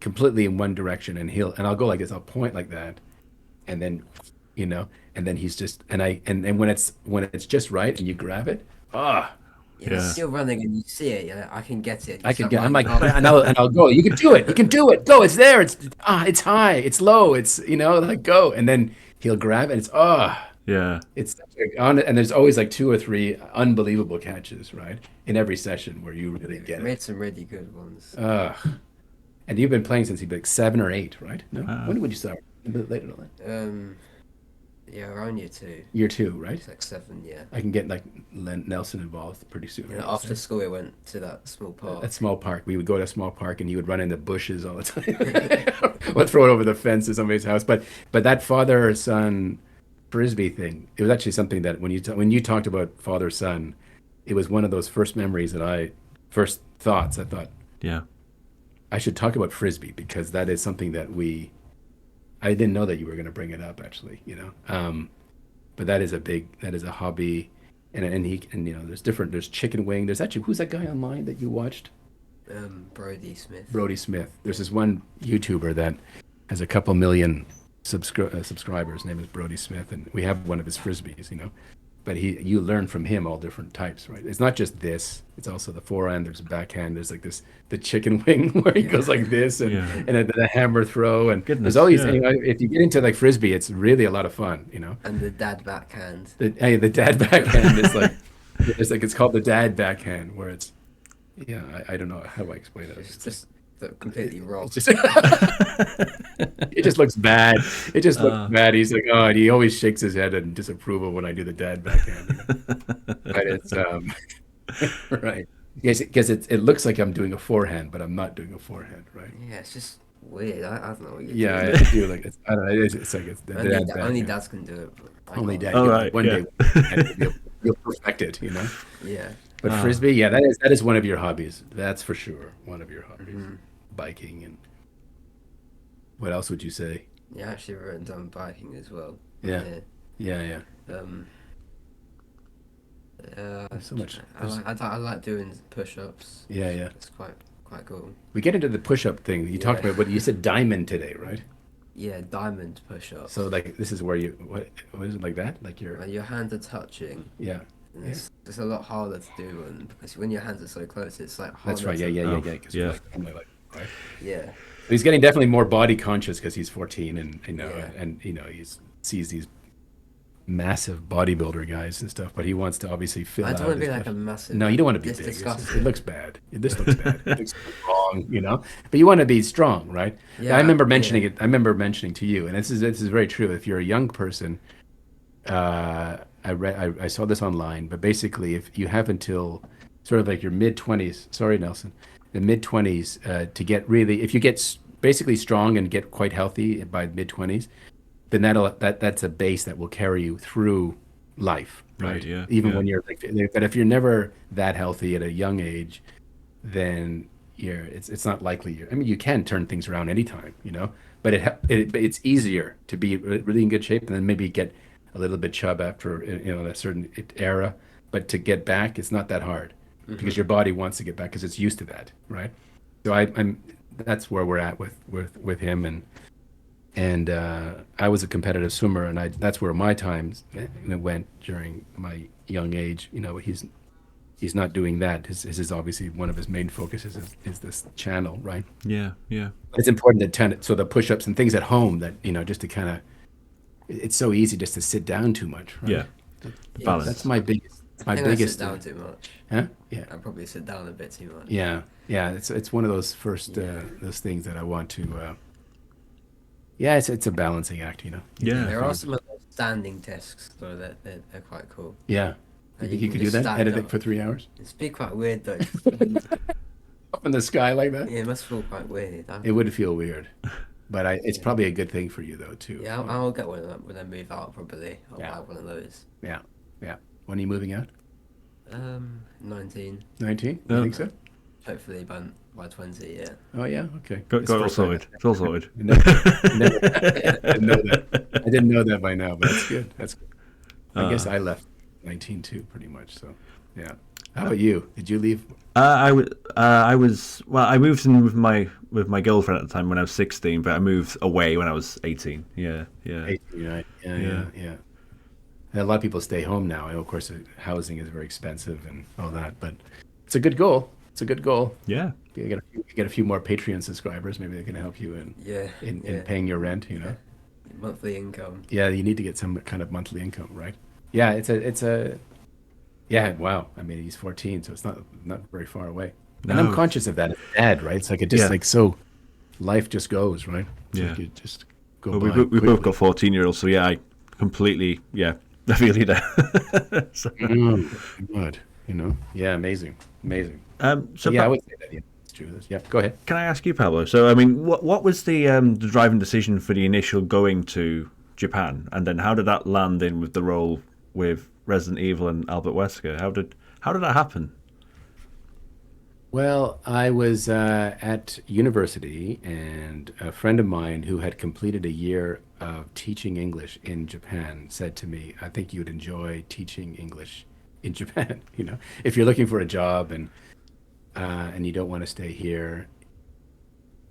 completely in one direction, and I'll go like this. I'll point like that, and then and then he's just and when it's just right and you grab it, You're still running and you see it. You're like, I can get it. I can get. I'm like, and I'll go. You can do it. You can do it. Go. It's there. It's high. It's low. It's like go. And then he'll grab it. And it's yeah. It's on it. And there's always like 2 or 3 unbelievable catches, right, in every session where you really get it. Made some really good ones. And you've been playing since you've been like 7 or 8, right? No. When would you start? A bit later than that. Yeah, around year 2. Year 2, right? It's like 7, yeah. I can get like Nelson involved pretty soon. Yeah, after school, we went to that small park. That small park. We would go to a small park, and you would run in the bushes all the time. We'll throw it over the fence to somebody's house. But that father-son frisbee thing, it was actually something that when you talked about father-son, it was one of those first memories that I thought, yeah, I should talk about frisbee because that is something that I didn't know that you were going to bring it up, actually, but that is a hobby, and there's chicken wing. There's actually, who's that guy online that you watched? Brody Smith. Brody Smith. There's this one YouTuber that has a couple million subscribers. His name is Brody Smith, and we have one of his frisbees, But you learn from him all different types, right? It's not just this; it's also the forehand. There's a backhand. There's like the chicken wing where he goes like this, and the hammer throw, and there's all these. If you get into like frisbee, it's really a lot of fun, And the dad backhand. The dad backhand is like it's called the dad backhand, where it's I don't know how I explain it. It's just completely wrong. It just looks bad. It just looks bad. He's like, and he always shakes his head in disapproval when I do the dad backhand. But it's right. Yes, because it looks like I'm doing a forehand, but I'm not doing a forehand, right? Yeah, it's just weird. I don't know what you're doing. I do like I don't know. It's like only dads can do it. Only dad. Right, one day you'll perfect it. Yeah. But frisbee, that is one of your hobbies. That's for sure one of your hobbies. Biking, and what else would you say? Yeah, actually written down biking as well. Yeah. So much. I like doing push-ups. Yeah. It's quite cool. We get into the push-up thing. You talked about, but you said diamond today, right? Yeah, diamond push-ups. So like this is where what is it like that? Like your hands are touching. Yeah. It's a lot harder to do, because when your hands are so close, it's like harder. That's right. Yeah. Right? Yeah. He's getting definitely more body conscious because he's 14, and he sees these massive bodybuilder guys and stuff, but he wants to obviously fill out. I don't want to be like a massive. No, you don't want to be big. It looks bad. This looks bad. It looks wrong, But you want to be strong, right? Yeah. I remember mentioning it. I remember mentioning to you, and this is very true. If you're a young person, I saw this online, but basically, if you have until sort of like your mid-20s. Sorry, Nelson. The mid-20s to get really, if you get basically strong and get quite healthy by mid-20s, then that's a base that will carry you through life. Right. Yeah. Even Yeah. when you're like, but if you're never that healthy at a young age, then it's not likely. I mean, you can turn things around anytime, but it's easier to be really in good shape and then maybe get a little bit chub after a certain era, but to get back, it's not that hard because your body wants to get back because it's used to that, right? So I'm that's where we're at with him, and I was a competitive swimmer, and that's where my time went during my young age. He's not doing that. His is obviously one of his main focuses is this channel, right? Yeah. Yeah. But it's important so the push-ups and things at home that just to kind of, it's so easy just to sit down too much, right? Yeah. The balance. That's my biggest. I think I sit down too much. Huh? Yeah. I probably sit down a bit too much. Yeah. It's one of those first those things that I want to. Yeah, it's a balancing act, Yeah. There are some of those standing discs, though, that they're quite cool. Yeah. You think you could do that? Edit it for 3 hours? It's be quite weird, though. Up in the sky like that? Yeah, it must feel quite weird. It would feel weird. But it's probably a good thing for you, though, too. Yeah, I'll get one when I move out, probably. I'll buy one of those. Yeah. When are you moving out? 19. 19? Yeah. I think so. Hopefully by 20, yeah. Oh, yeah, okay. Got it all sorted. It's all sorted. I didn't know that. I didn't know that by now, but that's good. That's good. I guess I left 19 too, pretty much. So, yeah. How about you? Did you leave? I moved in with my girlfriend at the time when I was 16, but I moved away when I was 18. Yeah. 18, right? Yeah. And a lot of people stay home now. And of course, housing is very expensive and all that, but it's a good goal. Yeah. You get a few more Patreon subscribers. Maybe they can help you in paying your rent. Monthly income. Yeah, you need to get some kind of monthly income, right? Yeah, it's a wow. I mean, he's 14, so it's not very far away. No. And I'm conscious of that as a dad, right? It's like so life just goes, right? It's like you just go by. We both got 14-year-olds, so yeah, I completely I feel you there. So. God, yeah, amazing. So yeah, I would say that. Yeah, it's true. Yeah, go ahead. Can I ask you, Pablo? So, I mean, what was the driving decision for the initial going to Japan, and then how did that land in with the role with Resident Evil and Albert Wesker? How did that happen? Well, I was at university, and a friend of mine who had completed a year of teaching English in Japan said to me, "I think you would enjoy teaching English in Japan. If you're looking for a job and you don't want to stay here."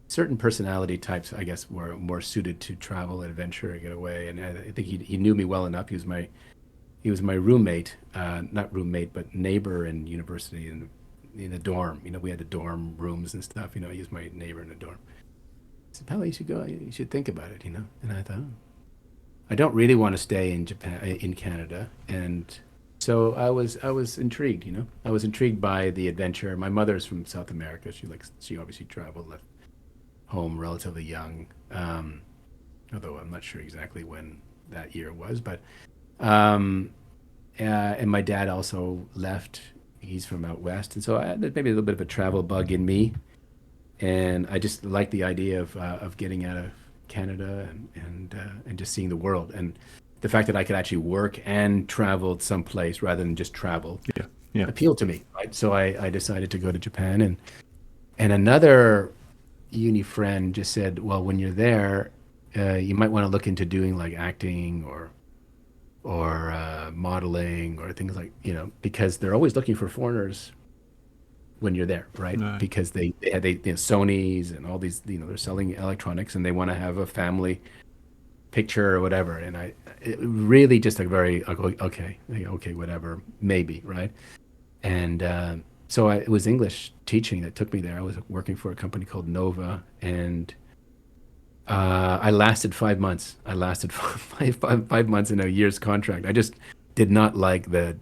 Certain personality types, I guess, were more suited to travel, adventure, and get away. And I think he knew me well enough. He was my roommate, not roommate, but neighbor in university in the dorm. We had the dorm rooms and stuff. He was my neighbor in the dorm. I said, "Pablo, you should go. You should think about it." And I thought, I don't really want to stay in Canada, and so I was intrigued. I was intrigued by the adventure. My mother's from South America. She obviously traveled, left home relatively young, although I'm not sure exactly when that year was, but and my dad also left. He's from out west, and so I had maybe a little bit of a travel bug in me, and I just liked the idea of getting out of Canada and just seeing the world, and the fact that I could actually work and travel someplace rather than just travel appealed to me, right? So I decided to go to Japan, and another uni friend just said, "Well, when you're there, you might want to look into doing like acting or modeling or things like, because they're always looking for foreigners when you're there, right? Right. Because they Sony's and all these, they're selling electronics and they want to have a family picture or whatever." And it really just like very okay, whatever, maybe, right? And so it was English teaching that took me there. I was working for a company called Nova, and I lasted 5 months. I lasted five months in a year's contract. I just did not like the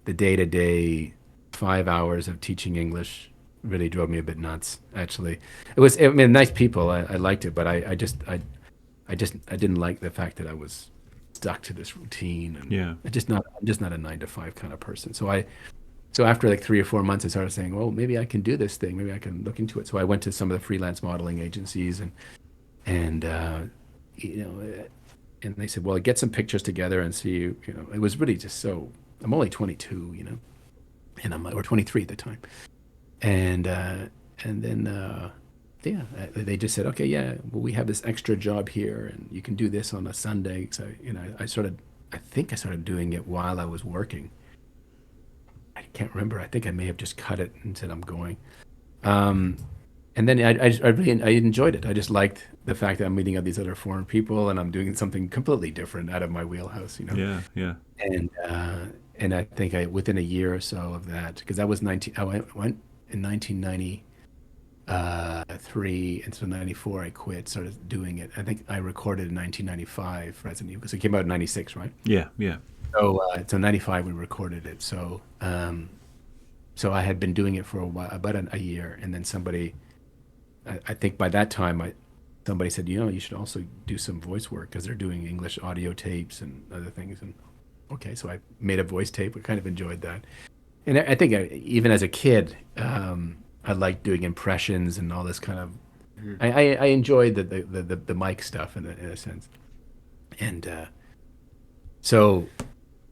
day-to-day 5 hours of teaching English. Really drove me a bit nuts, actually. Nice people. I liked it, but I didn't like the fact that I was stuck to this routine. And I'm just not a 9 to 5 kind of person. So after like 3 or 4 months, I started saying, well, maybe I can do this thing. Maybe I can look into it. So I went to some of the freelance modeling agencies and they said, well, get some pictures together and see, it was really just so I'm only 22, you know, and I'm or 23 at the time, and then yeah, they just said, okay, yeah, well, we have this extra job here, and you can do this on a Sunday. So you know, I think I started doing it while I was working. I can't remember. I think I may have just cut it and said I'm going. And then I really I enjoyed it. I just liked the fact that I'm meeting up these other foreign people and I'm doing something completely different out of my wheelhouse, you know. Yeah, yeah. And I think within a year or so of that, because I went in 1993, and so 94 I quit, started doing it. I think I recorded in 1995 Resident Evil, because it came out in 96, right? Yeah, yeah. So 95 we recorded it. So so I had been doing it for a while, about a year, and then somebody, I think by that time, somebody said, you know, you should also do some voice work, because they're doing English audio tapes and other things. And okay, so I made a voice tape. I kind of enjoyed that. And I think even as a kid, I liked doing impressions and all this kind of. I enjoyed the mic stuff in a sense, and so.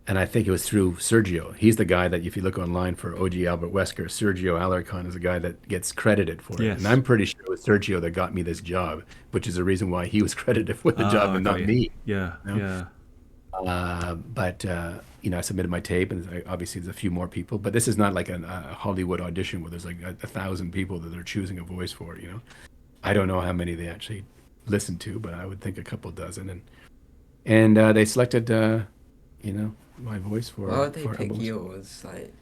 And I think it was through Sergio. He's the guy that, if you look online for OG Albert Wesker, Sergio Alarcon is the guy that gets credited for it. Yes. And I'm pretty sure it was Sergio that got me this job, which is the reason why he was credited for the job and not me. Yeah, you know? yeah. But you know, I submitted my tape, and obviously there's a few more people. But this is not like a Hollywood audition where there's like 1,000 people that they're choosing a voice for. You know, I don't know how many they actually listened to, but I would think a couple dozen. And they selected, you know, my voice for. Why would they for pick albums. yours? Like,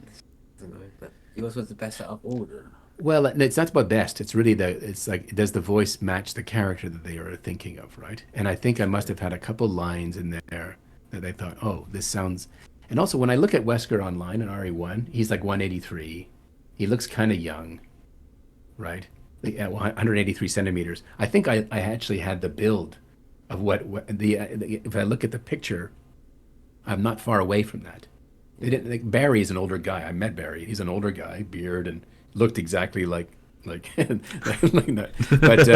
I don't know, but yours was the best out of all of them. Well, it's not about best. It's really it's like, does the voice match the character that they are thinking of, right? And I think I must have had a couple lines in there that I thought, oh, this sounds. And also, when I look at Wesker online on RE1, he's like 183. He looks kind of young, right? At 183 centimeters. I think I actually had the build of what if I look at the picture, I'm not far away from that. They didn't, like, Barry's an older guy. I met Barry. He's an older guy, beard, and looked exactly like that. But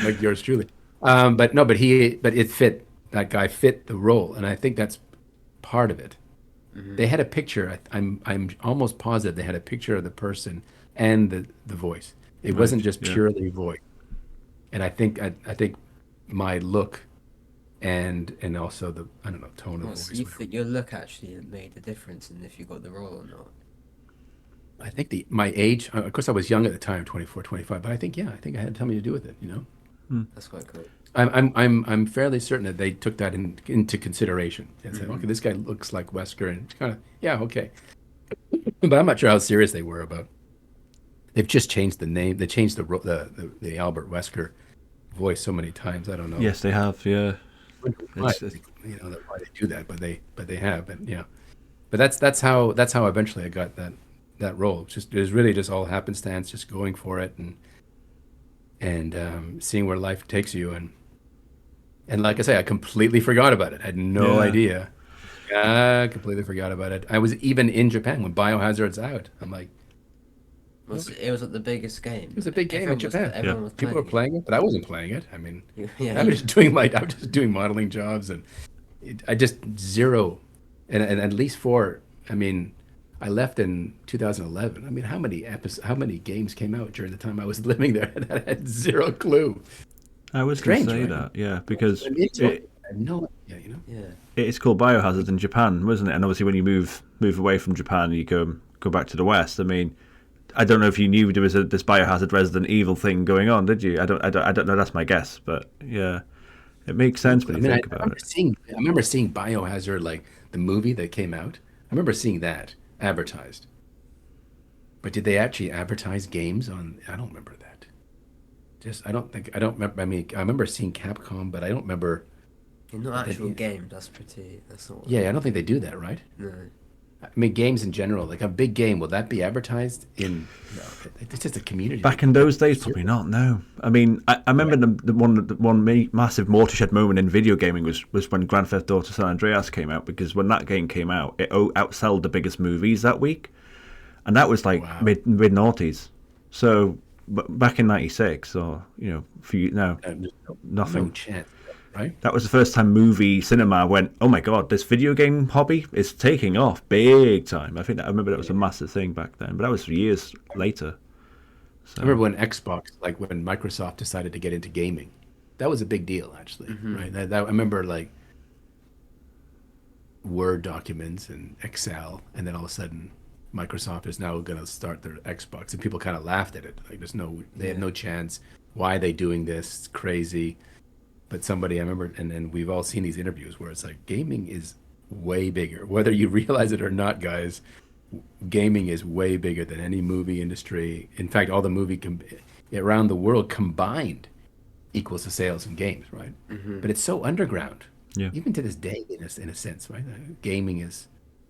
like yours truly. But it fit. That guy fit the role, and I think that's part of it. Mm-hmm. They had a picture. I'm almost positive they had a picture of the person and the voice. It wasn't just purely voice. And I think my look and also the, I don't know, tone of voice. So you think your look actually made a difference in if you got the role or not? I think my age, of course I was young at the time, 24, 25, but I think I had something to do with it, you know? That's quite cool. I'm fairly certain that they took that into consideration and said, okay, this guy looks like Wesker, and kind of, yeah, okay. But I'm not sure how serious they were about. They've just changed the name. They changed the Albert Wesker voice so many times. I don't know. Yes, they have. Yeah. Why, you know, why they do that, but they have, and yeah. But that's how eventually I got that role. It was really just all happenstance, just going for it and seeing where life takes you, and like I say, I completely forgot about it. I had no idea. I completely forgot about it. I was even in Japan when Biohazard's out. I'm like, It was like the biggest game. it was a big game in Japan. Everyone was People were playing it, but I wasn't playing it. I mean, Yeah. I'm just doing modeling jobs, and I just zero, and at least four. I mean, I left in 2011. I mean, how many games came out during the time I was living there? And I had zero clue. I was going to say that, yeah, because I had no idea, you know. Yeah. it's called Biohazard in Japan, wasn't it? And obviously, when you move away from Japan, you go back to the West. I mean, I don't know if you knew there was this Biohazard Resident Evil thing going on, did you? I don't know. That's my guess, but yeah, it makes sense when you think about it. I remember seeing Biohazard, like the movie that came out. I remember seeing that advertised. But did they actually advertise games on? I don't remember that. I don't remember. I mean, I remember seeing Capcom, but I don't remember. Not actual game. That's not. Yeah, I don't think they do that, right? No. I mean, games in general, like a big game, will that be advertised in? No, it's just a community. Back in those days, probably not. No, I mean, I remember the one massive watershed moment in video gaming was when Grand Theft Auto San Andreas came out, because when that game came out, it outsold the biggest movies that week, and that was like mid noughties. So back in '96, or nothing. No chance. right? That was the first time movie cinema went, oh my god, this video game hobby is taking off big time. I remember that was a massive thing back then, but that was years later. So. I remember when Xbox, like when Microsoft decided to get into gaming, that was a big deal, actually, right? I remember like Word documents and Excel, and then all of a sudden Microsoft is now going to start their Xbox, and people kind of laughed at it. Like, they have no chance. Why are they doing this? It's crazy. But somebody, I remember, and we've all seen these interviews where it's like gaming is way bigger. Whether you realize it or not, guys, gaming is way bigger than any movie industry. In fact, all the movie around the world combined equals the sales in games, right? But it's so underground. Yeah. Even to this day, in a sense, right? Gaming is.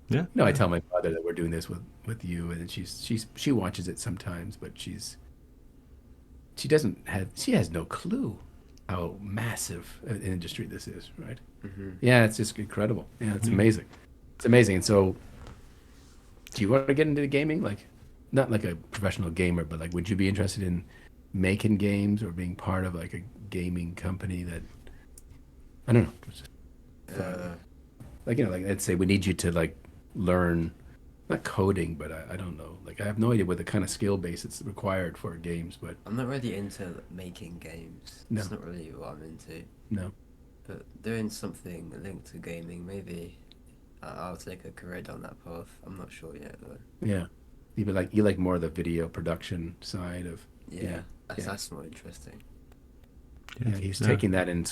Yeah. No, I tell my mother that we're doing this with you, and she watches it sometimes, but she has no clue how massive an industry this is, right? Yeah, it's just incredible. Yeah, it's amazing. It's amazing. And so, do you want to get into gaming? Like, not like a professional gamer, but like, would you be interested in making games or being part of like a gaming company that, I don't know, just, like, you know, like let's say we need you to like learn, not coding, but I don't know, like I have no idea what the kind of skill base that's required for games, but I'm not really into making games. No. It's not really what I'm into. no. But doing something linked to gaming, maybe I'll take a career down that path. I'm not sure yet, though. Yeah, you like more of the video production side of. Yeah, yeah. that's more interesting. Yeah, he's taking that in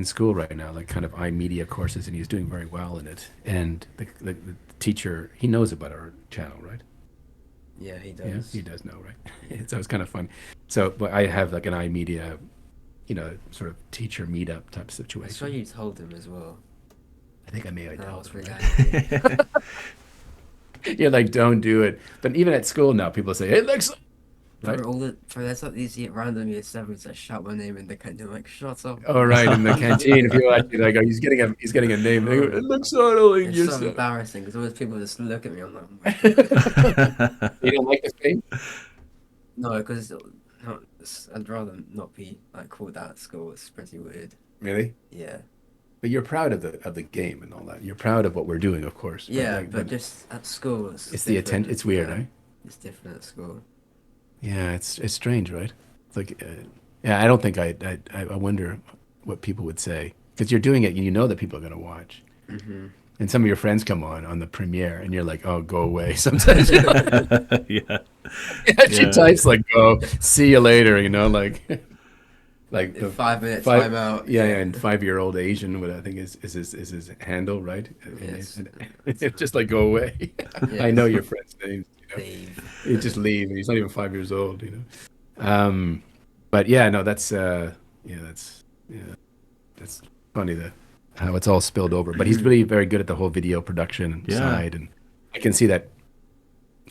school right now, like kind of iMedia courses, and he's doing very well in it. And the teacher, he knows about our channel, right? Yeah, he does. Yeah, he does know, right? So it's kind of fun. So, but I have like an iMedia, you know, sort of teacher meetup type I situation. saw you told him as well. I think I may have I told was him, really right? angry. You're like, don't do it. But even at school now, people say, "Hey, Lex." Right? For there's like these random year sevens that shout my name in the canteen. I'm like, shut up. Oh, right, in the canteen. People actually like, oh, he's getting a name. They go, it looks so It's so embarrassing because always people just look at me. I'm like, You don't like this name? no, because I'd rather not be like called that at school. It's pretty weird. Really? Yeah. But you're proud of the game and all that. You're proud of what we're doing, of course. Yeah, like, but just at school, it's the different. attention. It's weird, Yeah, right? It's different at school. Yeah, it's strange, right? It's like, yeah, I don't think I wonder what people would say because you're doing it and you know that people are going to watch. And some of your friends come on the premiere and you're like, oh, go away. Sometimes you know? Yeah. She types like, oh, see you later, you know, like the 5 minutes time out. Yeah, and 5-year-old Asian, what I think is his handle, right? Yes. It's just like, go away. Yes. I know your friend's names. You know? Leave. You just leave. He's not even 5 years old, you know. But yeah, no, that's funny how it's all spilled over. But he's really very good at the whole video production side, and I can see that.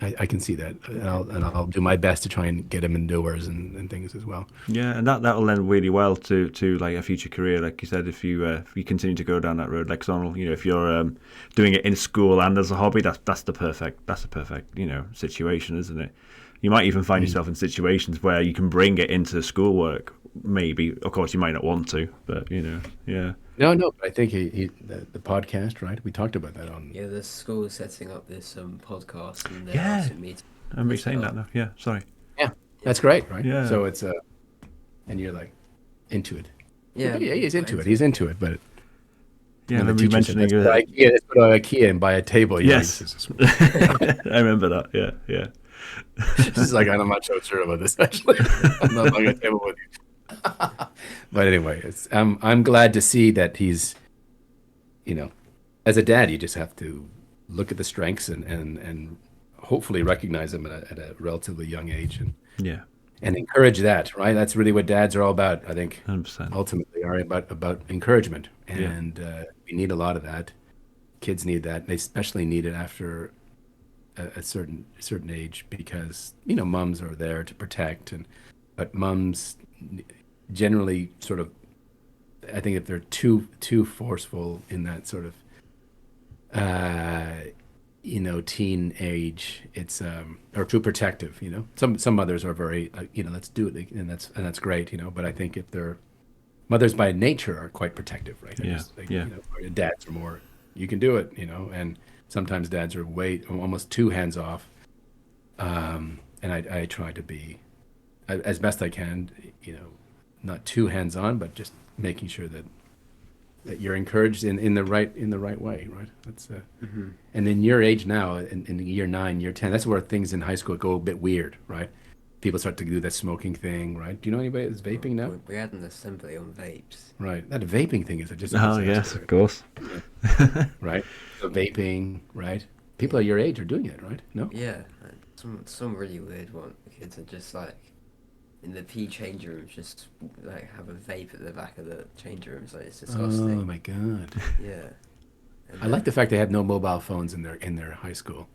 I can see that, and I'll do my best to try and get him indoors and things as well. Yeah, and that'll lend really well to like a future career, like you said. If you continue to go down that road, Lexonal, you know, if you're doing it in school and as a hobby, that's the perfect you know situation, isn't it? You might even find yourself in situations where you can bring it into schoolwork. Maybe, of course, you might not want to, but you know, yeah. No, but I think the podcast, right? We talked about that on. Yeah, the school is setting up this podcast, and they're Yeah. asking me to. I remember you saying that now. Yeah, sorry. Yeah, that's great, right? Yeah. So it's and you're like into it. Yeah, Yeah, he's into it. He's into it, but. Yeah, I when the remember you teacher said, mentioning let's go to IKEA and buy a table. Yes. Yeah, I remember that. Yeah. this is like, I'm not so sure about this, actually. I'm not buying a table with you. But anyway, I'm glad to see that he's, you know, as a dad, you just have to look at the strengths and hopefully recognize them at a relatively young age and encourage that, right? That's really what dads are all about, I think. 100%. Ultimately are about encouragement, and we need a lot of that. Kids need that. They especially need it after a certain age, because you know moms are there to protect, but moms generally sort of, I think if they're too forceful in that sort of you know, teen age, it's or too protective, you know. Some mothers are very you know, let's do it, and that's great, you know. But I think if they're mothers by nature are quite protective, right? Yeah, yeah. Or dads are more, you can do it, and sometimes dads are almost too hands off. And I try to be as best I can, not too hands on, but just making sure that you're encouraged in the right way, right? That's and in your age now, in year 9, year 10, that's where things in high school go a bit weird, right? People start to do that smoking thing, right? Do you know anybody that's vaping now? We had an assembly on vapes. Right, that vaping thing is just a Oh disaster, yes, of course. right? So vaping, right? People your age are doing it, right? No? Yeah, some really weird one. The kids are just like in the P change rooms, just like have a vape at the back of the change rooms. Like it's disgusting. Oh my god! Yeah. I like the fact they have no mobile phones in their high school,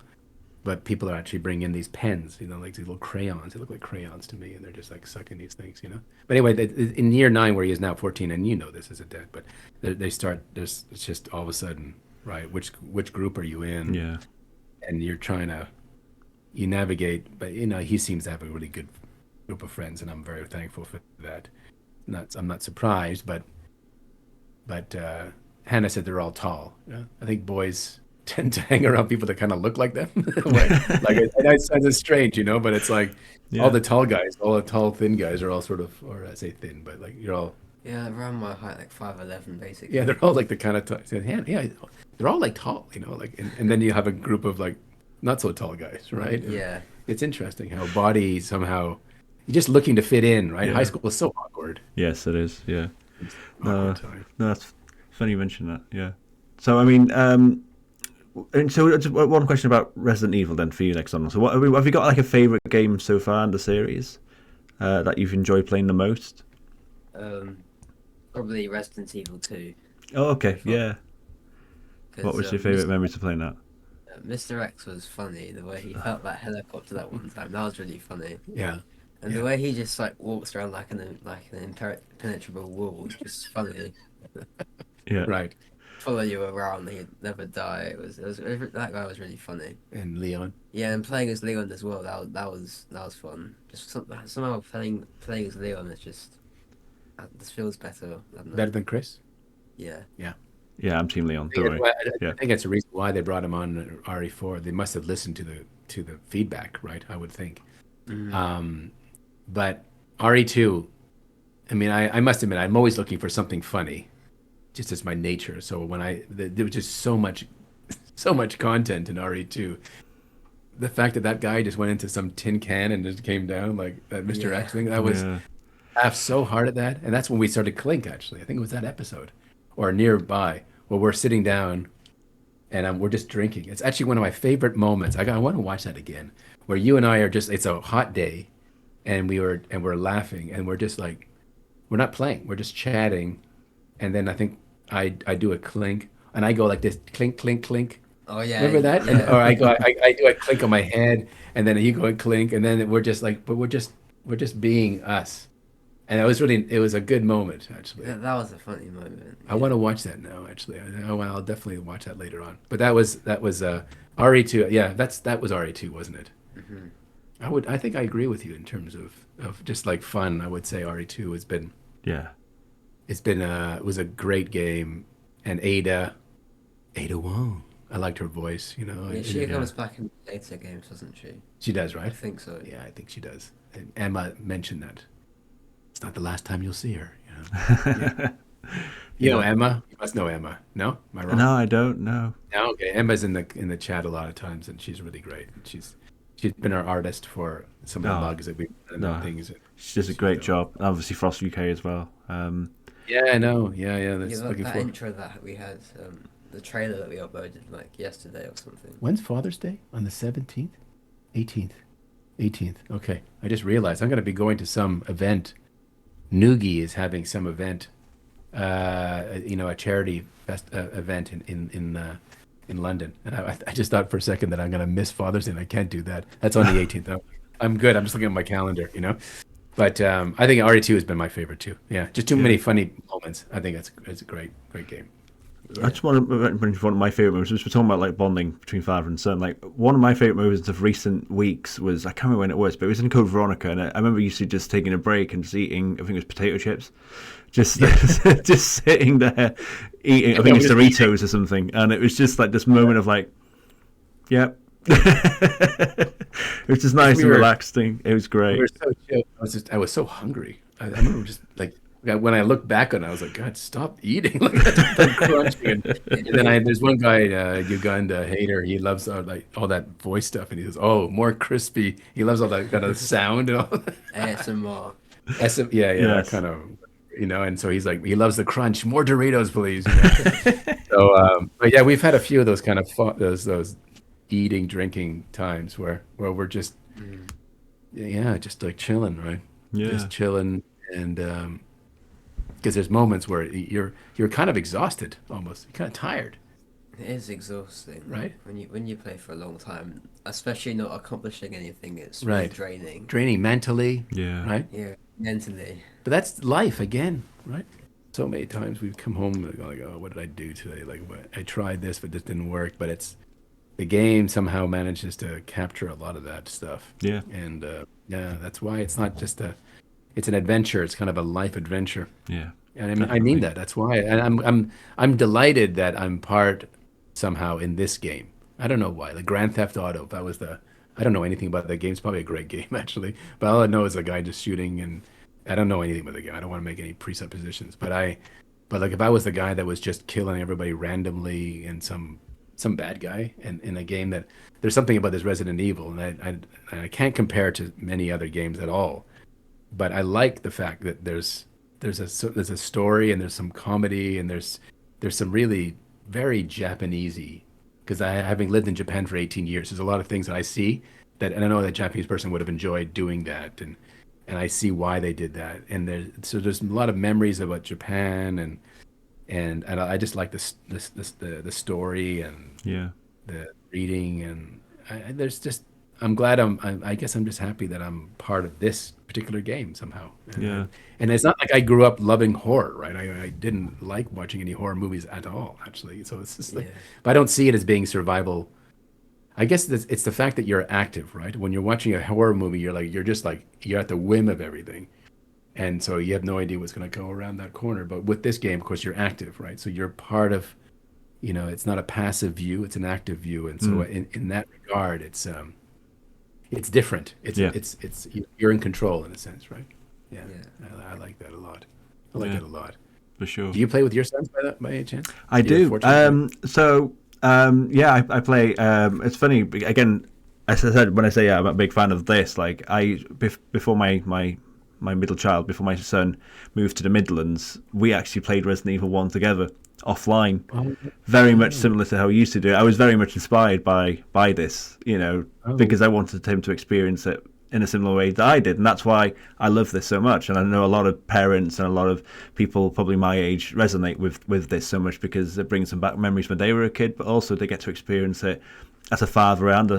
but people are actually bringing in these pens, like these little crayons. They look like crayons to me, and they're just like sucking these things. But anyway, in year 9, where he is now 14, and this as a dad, but they start. It's just all of a sudden, right? Which group are you in? Yeah. And you're trying to navigate, but he seems to have a really good group of friends, and I'm very thankful for that. I'm not surprised, but Hannah said they're all tall. Yeah? I think boys tend to hang around people that kind of look like them. It's strange, but it's like all the tall guys, all the tall thin guys are all sort of, or I say thin, but like you're all. Yeah, around my height, like 5'11", basically. Yeah, they're all like the kind of tall. Yeah, they're all like tall, and then you have a group of like not so tall guys, right? Yeah. It's interesting how body somehow you're just looking to fit in, right? Yeah. High school is so awkward. Yes, it is. Yeah. Awkward time. No, that's funny you mention that. Yeah. So I mean, and so just one question about Resident Evil then for you, Lexonal. So have you got like a favorite game so far in the series that you've enjoyed playing the most? Probably Resident Evil 2. Oh, okay. Yeah. What was your favorite memories of playing that? Mr. X was funny. The way he felt that helicopter that one time, that was really funny. Yeah. And the way he just like walks around like an impenetrable wall was just funny. Yeah. Right. Follow you around, he'd never die. That guy was really funny. And Leon. Yeah, and playing as Leon as well. That was fun. Just somehow playing as Leon is just this feels better. Better than Chris. Yeah. Yeah. Yeah, I'm Team Leon. I think that's the reason why they brought him on RE4. They must have listened to the feedback, right? I would think. But RE2, I mean, I must admit, I'm always looking for something funny, just as my nature. So there was just so much content in RE2. The fact that guy just went into some tin can and just came down like that Mr. X thing, I laughed so hard at that. And that's when we started Clink, actually. I think it was that episode or nearby where we're sitting down and we're just drinking. It's actually one of my favorite moments. I want to watch that again, where you and I are just, it's a hot day and we're laughing and we're just like, we're not playing, we're just chatting. And then I think I do a clink and I go like this, clink, clink, clink. Oh yeah. Remember that? Yeah. Or I do a clink on my head and then you go and clink and then we're just like, but we're just being us. And it was a good moment, actually. Yeah, that was a funny moment. I want to watch that now, actually. I'll definitely watch that later on. But that was RE2. Yeah, that was RE2, wasn't it? Mm-hmm. I think I agree with you in terms of just like fun. I would say RE2 has been. Yeah. It was a great game, and Ada Wong. I liked her voice. Yeah, she comes back in later games, doesn't she? She does, right? I think so. Yeah, I think she does. And Emma mentioned that. It's not the last time you'll see her. Yeah. You know Emma? You must know Emma. No? Am I wrong? No, I don't know. No, okay. Emma's in the chat a lot of times, and she's really great. She's been our artist for some of the mugs that we've done and things. She does a great job. Obviously, Frost UK as well. Yeah, I know. Yeah. That intro that we had, the trailer that we uploaded like yesterday or something. When's Father's Day? On the 17th? 18th. Okay. I just realized I'm going to be going to some event. Noogie is having some event, a charity event in London. And I just thought for a second that I'm going to miss Father's Day, and I can't do that. That's on the 18th. I'm good. I'm just looking at my calendar, But I think RE2 has been my favorite too. Yeah, just too many funny moments. I think it's a great game. Yeah. I just want to mention one of my favorite movies. We're talking about like bonding between father and son. Like one of my favorite movies of recent weeks was, I can't remember when it was, but it was in Code Veronica, and I remember used to just taking a break and just eating. I think it was potato chips, just just sitting there eating. I think it was Doritos or something, and it was just like this moment of like, yep. It was just nice and relaxing. It was great. We were so chill. I was so hungry. I remember just like when I look back on it, I was like, God, stop eating! Like I'm crunching. And then there's one guy, Uganda hater. He loves like all that voice stuff, and he says, "Oh, more crispy." He loves all that kind of sound and all that. ASMR. Yeah, that Yes. kind of, And so he's like, he loves the crunch. More Doritos, please. So, but yeah, we've had a few of those kind of those eating, drinking times where we're just just like chilling, right? Yeah. Just chilling, and because there's moments where you're kind of exhausted, almost. You're kind of tired, It is exhausting, right? When you play for a long time, especially not accomplishing anything, it's Right. really draining. Draining mentally, Yeah. right? Yeah, mentally. But that's life again, right? So many times we've come home and go like, oh, what did I do today? Like, I tried this, but this didn't work. But the game somehow manages to capture a lot of that stuff. Yeah. And that's why it's not just it's an adventure. It's kind of a life adventure. Yeah. And I mean that. That's why. And I'm delighted that I'm part somehow in this game. I don't know why. Like Grand Theft Auto, I don't know anything about that game. It's probably a great game actually. But all I know is a guy just shooting, and I don't know anything about the game. I don't want to make any presuppositions. But like if I was the guy that was just killing everybody randomly and some bad guy in a game, that there's something about this Resident Evil, and I can't compare it to many other games at all. But I like the fact that there's a story, and there's some comedy, and there's some really very Japanesey, because having lived in Japan for 18 years, there's a lot of things that I see and I know that a Japanese person would have enjoyed doing that, and I see why they did that, and there's a lot of memories about Japan, and I just like the story and the reading, and I'm glad I guess I'm just happy that I'm part of this particular game somehow. And it's not like I grew up loving horror, right? I didn't like watching any horror movies at all, actually. So it's just like, but I don't see it as being survival. I guess it's the fact that you're active, right? When you're watching a horror movie, you're at the whim of everything. And so you have no idea what's going to go around that corner. But with this game, of course, you're active, right? So you're part of, it's not a passive view, it's an active view. And so in that regard, it's different. It's you're in control in a sense, right? Yeah. I like that a lot. I like that a lot. For sure. Do you play with your sons by any chance? I do. I play. It's funny again. As I said, when I say I'm a big fan of this, like before my middle child, before my son moved to the Midlands, we actually played Resident Evil 1 together offline. Very much similar to how we used to do it. I was very much inspired by this, because I wanted him to experience it in a similar way that I did, and that's why I love this so much. And I know a lot of parents and a lot of people probably my age resonate with this so much, because it brings them back memories when they were a kid, but also they get to experience it as a father and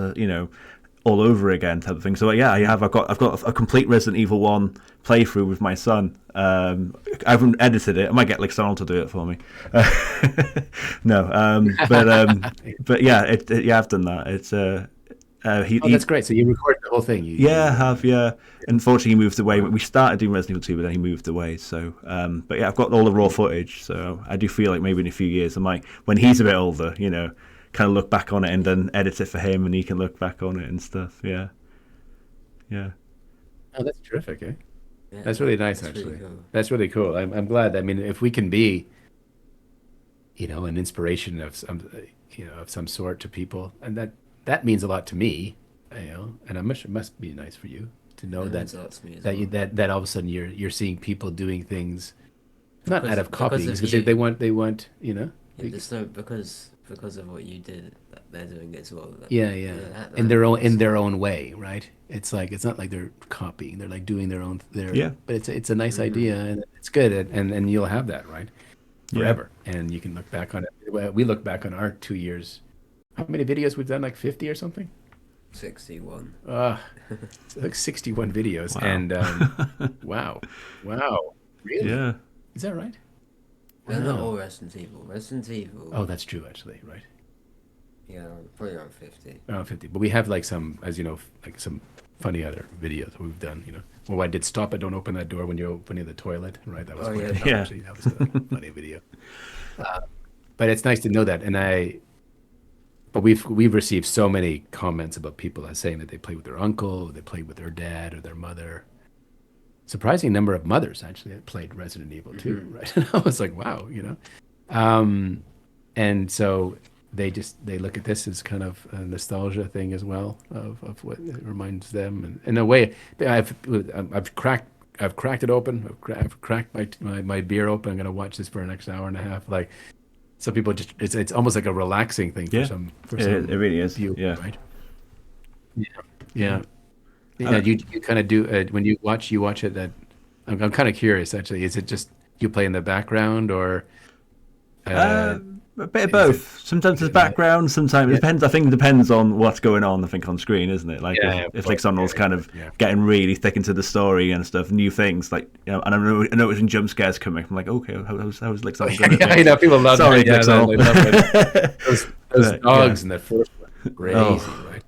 all over again type of thing. So I've got a complete Resident Evil 1 playthrough with my son. I haven't edited it. I might get Lexonal to do it for me. No, but yeah, I've done that. It's that's great. So you recorded the whole thing? I have. Yeah. Unfortunately, he moved away. We started doing Resident Evil 2, but then he moved away. So, but yeah, I've got all the raw footage. So I do feel like maybe in a few years, I might, when he's a bit older, kind of look back on it and then edit it for him, and he can look back on it and stuff. Yeah. Oh, that's terrific, eh? Yeah, that's really nice, actually. Really cool. That's really cool. I'm glad. I mean, if we can be, an inspiration of some sort to people, and that means a lot to me, and it must be nice for you to know that all of a sudden you're seeing people doing things, not out of copying, because they want. Because of what you did, they're doing it as well. In their own way, right? It's not like they're copying; they're like doing their own. But it's a nice idea, and it's good, and you'll have that, right, forever, and you can look back on it. We look back on our 2 years. How many videos we've done? Like 50 or something? 61. Like 61 videos, Wow. and wow, really? Yeah. Is that right? They're not no. all Resident Evil. Resident Evil. Oh, that's true, actually, right? Yeah, probably around 50. Around 50. But we have like some, as you know, like some funny other videos we've done, you know. Well, I did Stop It, Don't Open That Door when you're opening the toilet, right? That was Oh, quite yeah. Yeah. actually, that was a funny video. But it's nice to know that. But we've received so many comments about people saying that they played with their uncle, or they played with their dad or their mother. Surprising number of mothers actually that played Resident Evil too, right? And I was like, wow, you know. And so they look at this as kind of a nostalgia thing as well of what it reminds them, and in a way, I've cracked it open. I've cracked my beer open. I'm gonna watch this for the next hour and a half. Like some people just it's almost like a relaxing thing for some. It really is. View, Yeah. right. Yeah. Yeah, you kind of do when you watch it. That I'm kind of curious actually. Is it just you play in the background or? A bit of both. Sometimes there's background. Sometimes it depends. I think it depends on what's going on. I think on screen, isn't it? Like if Lexonal's kind of getting really thick into the story and stuff, new things like you know. And I know it was in jump scares coming. I'm like, okay, how's Lexonal going? Yeah, I know people love Sorry, it. Yeah, Lexonal. they love it. Those dogs in the first one, crazy, right?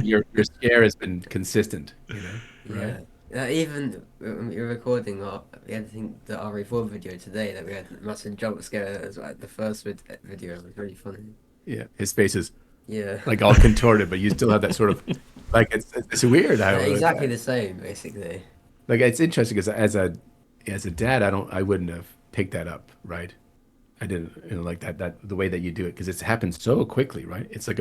Your scare has been consistent, you know. Right? Even when we were recording, we had the RE4 video today that we had a massive jump scare as like the first video. It was really funny. Yeah, his face is like all contorted, but you still have that sort of like it's weird how exactly the same basically. Like it's interesting because as a dad, I wouldn't have picked that up, right? I didn't, you know, like that the way that you do it because it's happened so quickly, right? It's like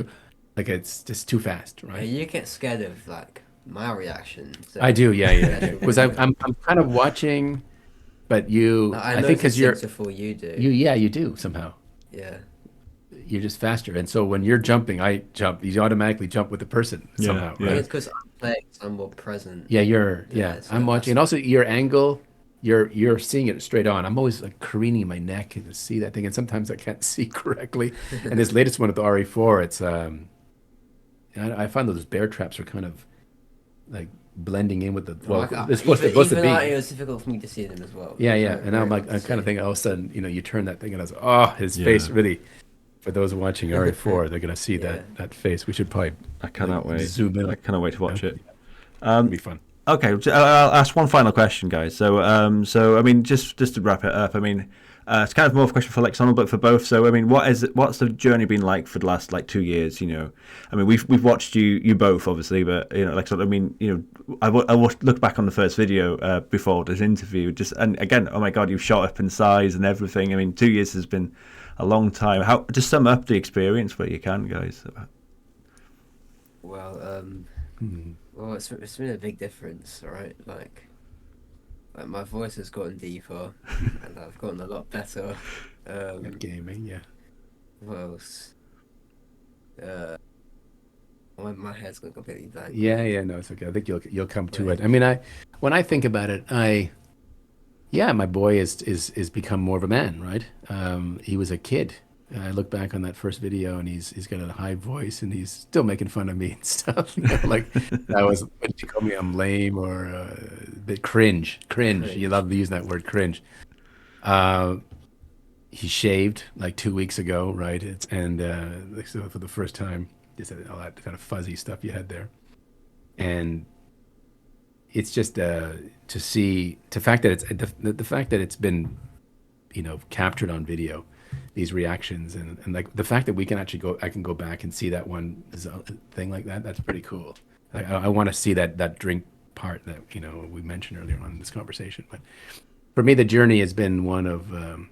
it's just too fast, right? Yeah, you get scared of like my reaction. So I do, yeah. Because I'm kind of watching, but I think because you're before you do. You do somehow. Yeah. You're just faster, and so when you're jumping, I jump. You automatically jump with the person somehow, right? I think it's because I'm playing, so I'm more present. Yeah, I'm watching, and also your angle. You're seeing it straight on. I'm always like careening my neck to see that thing, and sometimes I can't see correctly. And this latest one with the RE4, it's I find those bear traps are kind of like blending in with the it's supposed to be. It was difficult for me to see them as well. Yeah. And I'm like, I kind of think all of a sudden, you know, you turn that thing and I was like, oh, his face really. For those watching RE4, they're gonna see that face. We should probably. I cannot wait. Zoom in. I cannot wait to watch it. It'll be fun. Okay, I'll ask one final question, guys. So I mean, just to wrap it up, I mean, it's kind of more of a question for Lexonal, but for both. So, I mean, what's the journey been like for the last like 2 years? You know, I mean, we've watched you both, obviously, but you know, Lexonal. I mean, you know, I look back on the first video before this interview, and again, oh my God, you've shot up in size and everything. I mean, 2 years has been a long time. How just sum up the experience where you can, guys? Well, well, it's been a big difference, right? Like my voice has gotten deeper, and I've gotten a lot better. At gaming, yeah. What else? My head's gone completely blank. Yeah, no, it's okay. I think you'll come to it. I mean, when I think about it, my boy is become more of a man, right? He was a kid. I look back on that first video, and he's got a high voice, and he's still making fun of me and stuff. You know, like that was what did you call me? I'm lame or a bit cringe. You love using that word, cringe. He shaved like 2 weeks ago, right? So for the first time, just all that kind of fuzzy stuff you had there, and it's just the fact that it's been, you know, captured on video. These reactions and like the fact that we can actually I can go back and see that one thing like that. That's pretty cool. I want to see that drink part that, you know, we mentioned earlier on in this conversation. But for me, the journey has been one of, I'm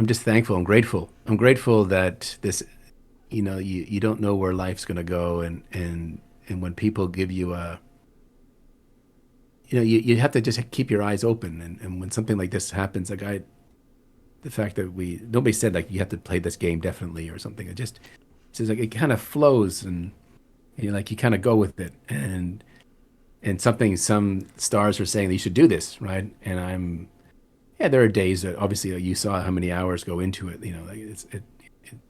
just thankful. I'm grateful. I'm grateful that this, you know, you don't know where life's going to go. And when people give you you have to just keep your eyes open. And when something like this happens, like the fact that nobody said like you have to play this game definitely or something. It just says like it kind of flows and you kind of go with it. And some stars are saying that you should do this, right? And there are days that obviously you saw how many hours go into it. You know, like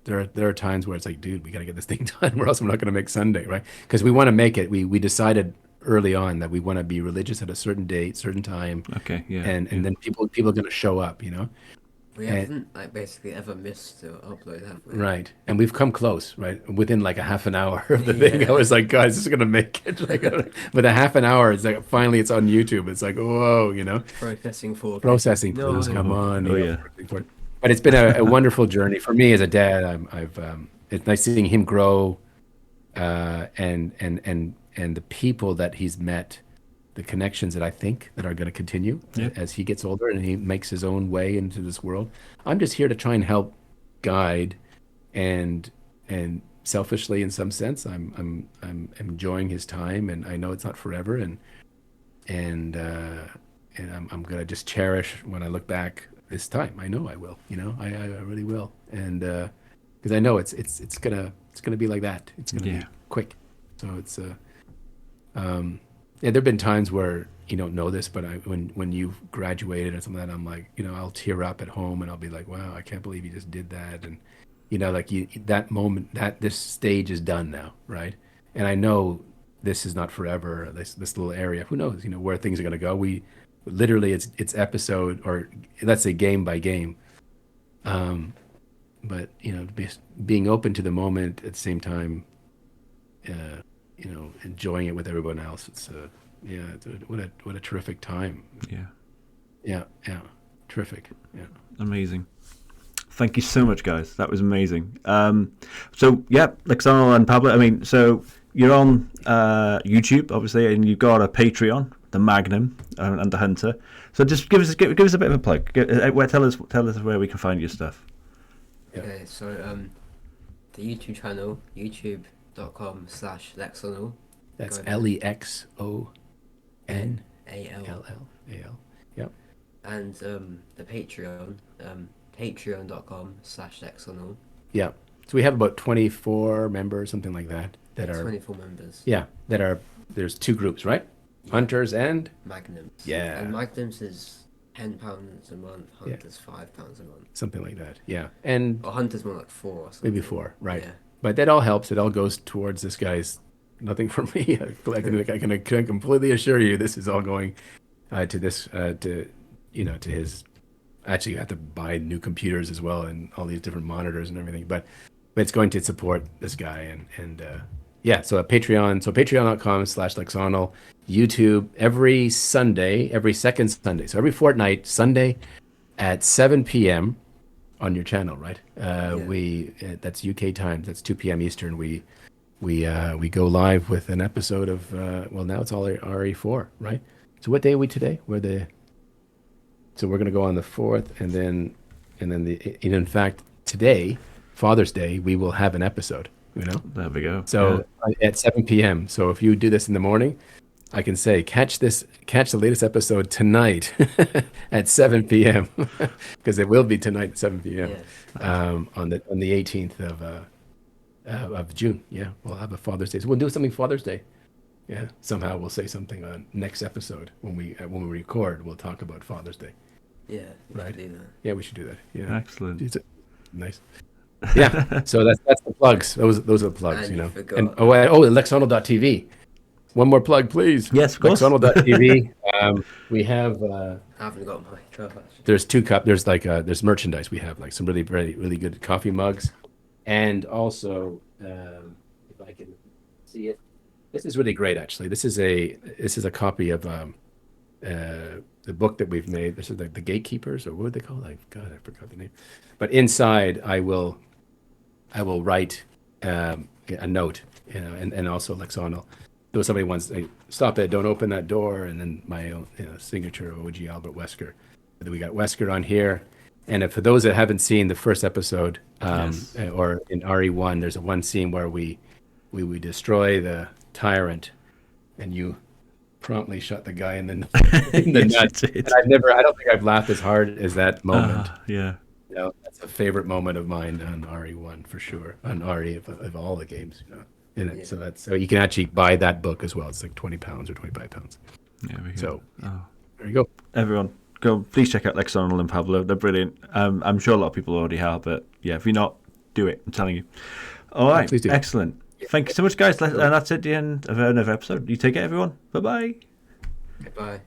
there are times where it's like, dude, we got to get this thing done, or else we're not going to make Sunday, right? Because we want to make it. We decided early on that we want to be religious at a certain date, certain time, Okay, yeah. and then people are going to show up, you know. We haven't like basically ever missed to upload, have we? Right, and we've come close, right? Within like a half an hour of the thing, I was like, guys, this is gonna make it. Like, but a half an hour, it's like finally it's on YouTube. It's like, whoa, you know, Processing for processing. No. Please come on. Oh, you know, yeah. But it's been a wonderful journey for me as a dad. It's nice seeing him grow, and the people that he's met, the connections that I think that are going to continue as he gets older and he makes his own way into this world. I'm just here to try and help guide, and selfishly, in some sense, I'm enjoying his time, and I know it's not forever, and I'm going to just cherish when I look back this time. I know I will, you know, I really will, and because I know it's gonna be like that. It's gonna be quick. So it's yeah, there've been times where you don't know this, but when you've graduated or something like that, I'm like, you know, I'll tear up at home and I'll be like, wow, I can't believe you just did that, and you know, like that moment, that this stage is done now, right? And I know this is not forever. This little area, who knows, you know, where things are gonna go. We literally, it's episode, or let's say game by game. But you know, being open to the moment at the same time, you know, enjoying it with everyone else. It's what a terrific time. Yeah, terrific. Yeah, amazing. Thank you so much, guys. That was amazing. So yeah, Lexonal and Pablo. I mean, so you're on YouTube, obviously, and you've got a Patreon, the Magnum and the Hunter. So just give us a bit of a plug. Tell us where we can find your stuff. Okay, so the YouTube channel, youtube.com/Lexonal. That's Lexonal. Yep. And the Patreon, patreon.com/Lexonal. Yeah. So we have about 24 members, something like that. That are 24 members. Yeah. There's two groups, right? Yeah. Hunters and Magnums. Yeah. And Magnums is £10 a month. Hunters £5 a month. Something like that. Yeah. And or Hunters more like 4 or something. Maybe 4, right? Yeah. But that all helps. It all goes towards this guy's. Nothing for me. I can completely assure you, this is all going to this to his. Actually, you have to buy new computers as well and all these different monitors and everything. But it's going to support this guy and yeah. So at Patreon. So patreon.com/Lexonal. YouTube every Sunday, every second Sunday. So every fortnight Sunday at 7 p.m. on your channel, right? That's UK time. That's 2 p.m. Eastern. We go live with an episode of now it's all RE4, right? So what day are we today? So we're going to go on the 4th, and then in fact today, Father's Day, we will have an episode. You know, there we go. So at 7 p.m. So if you do this in the morning, I can say catch the latest episode tonight at 7 p.m. because it will be tonight at 7 p.m. On the 18th of June. Yeah, we'll have a Father's Day. So we'll do something Father's Day. Yeah, somehow we'll say something on next episode when we record. We'll talk about Father's Day. Yeah, right. Do that. Yeah, we should do that. Yeah, excellent. Nice. Yeah, so that's the plugs. Those are the plugs, and you know. Forgot. And Lexonal.tv. One more plug, please. Yes, of course. Lexonal.tv. We have. I haven't got my trash. There's there's merchandise. We have like some really, really, really good coffee mugs, and also if I can see it, this is really great. Actually, this is a copy of the book that we've made. This is the Gatekeepers, or what would they call it? God, I forgot the name. But inside, I will write a note, you know, and also Lexonal. So somebody wants to stop it, don't open that door, and then my own signature, OG Albert Wesker. And then we got Wesker on here. And for those that haven't seen the first episode, or in RE1, there's one scene where we destroy the tyrant, and you promptly shot the guy in the nuts. And I don't think I've laughed as hard as that moment. Yeah. You know, that's a favorite moment of mine on RE1 for sure. On RE of all the games, you know. In it. Yeah. So you can actually buy that book as well. It's like £20 or £25. Yeah, so there you go. Everyone, please check out Lexonal and Pablo. They're brilliant. I'm sure a lot of people already have, but yeah, if you're not, do it. I'm telling you. All right, please do. Excellent. Thank you so much, guys. And that's it, the end of another episode. You take it, everyone. Bye-bye. Goodbye.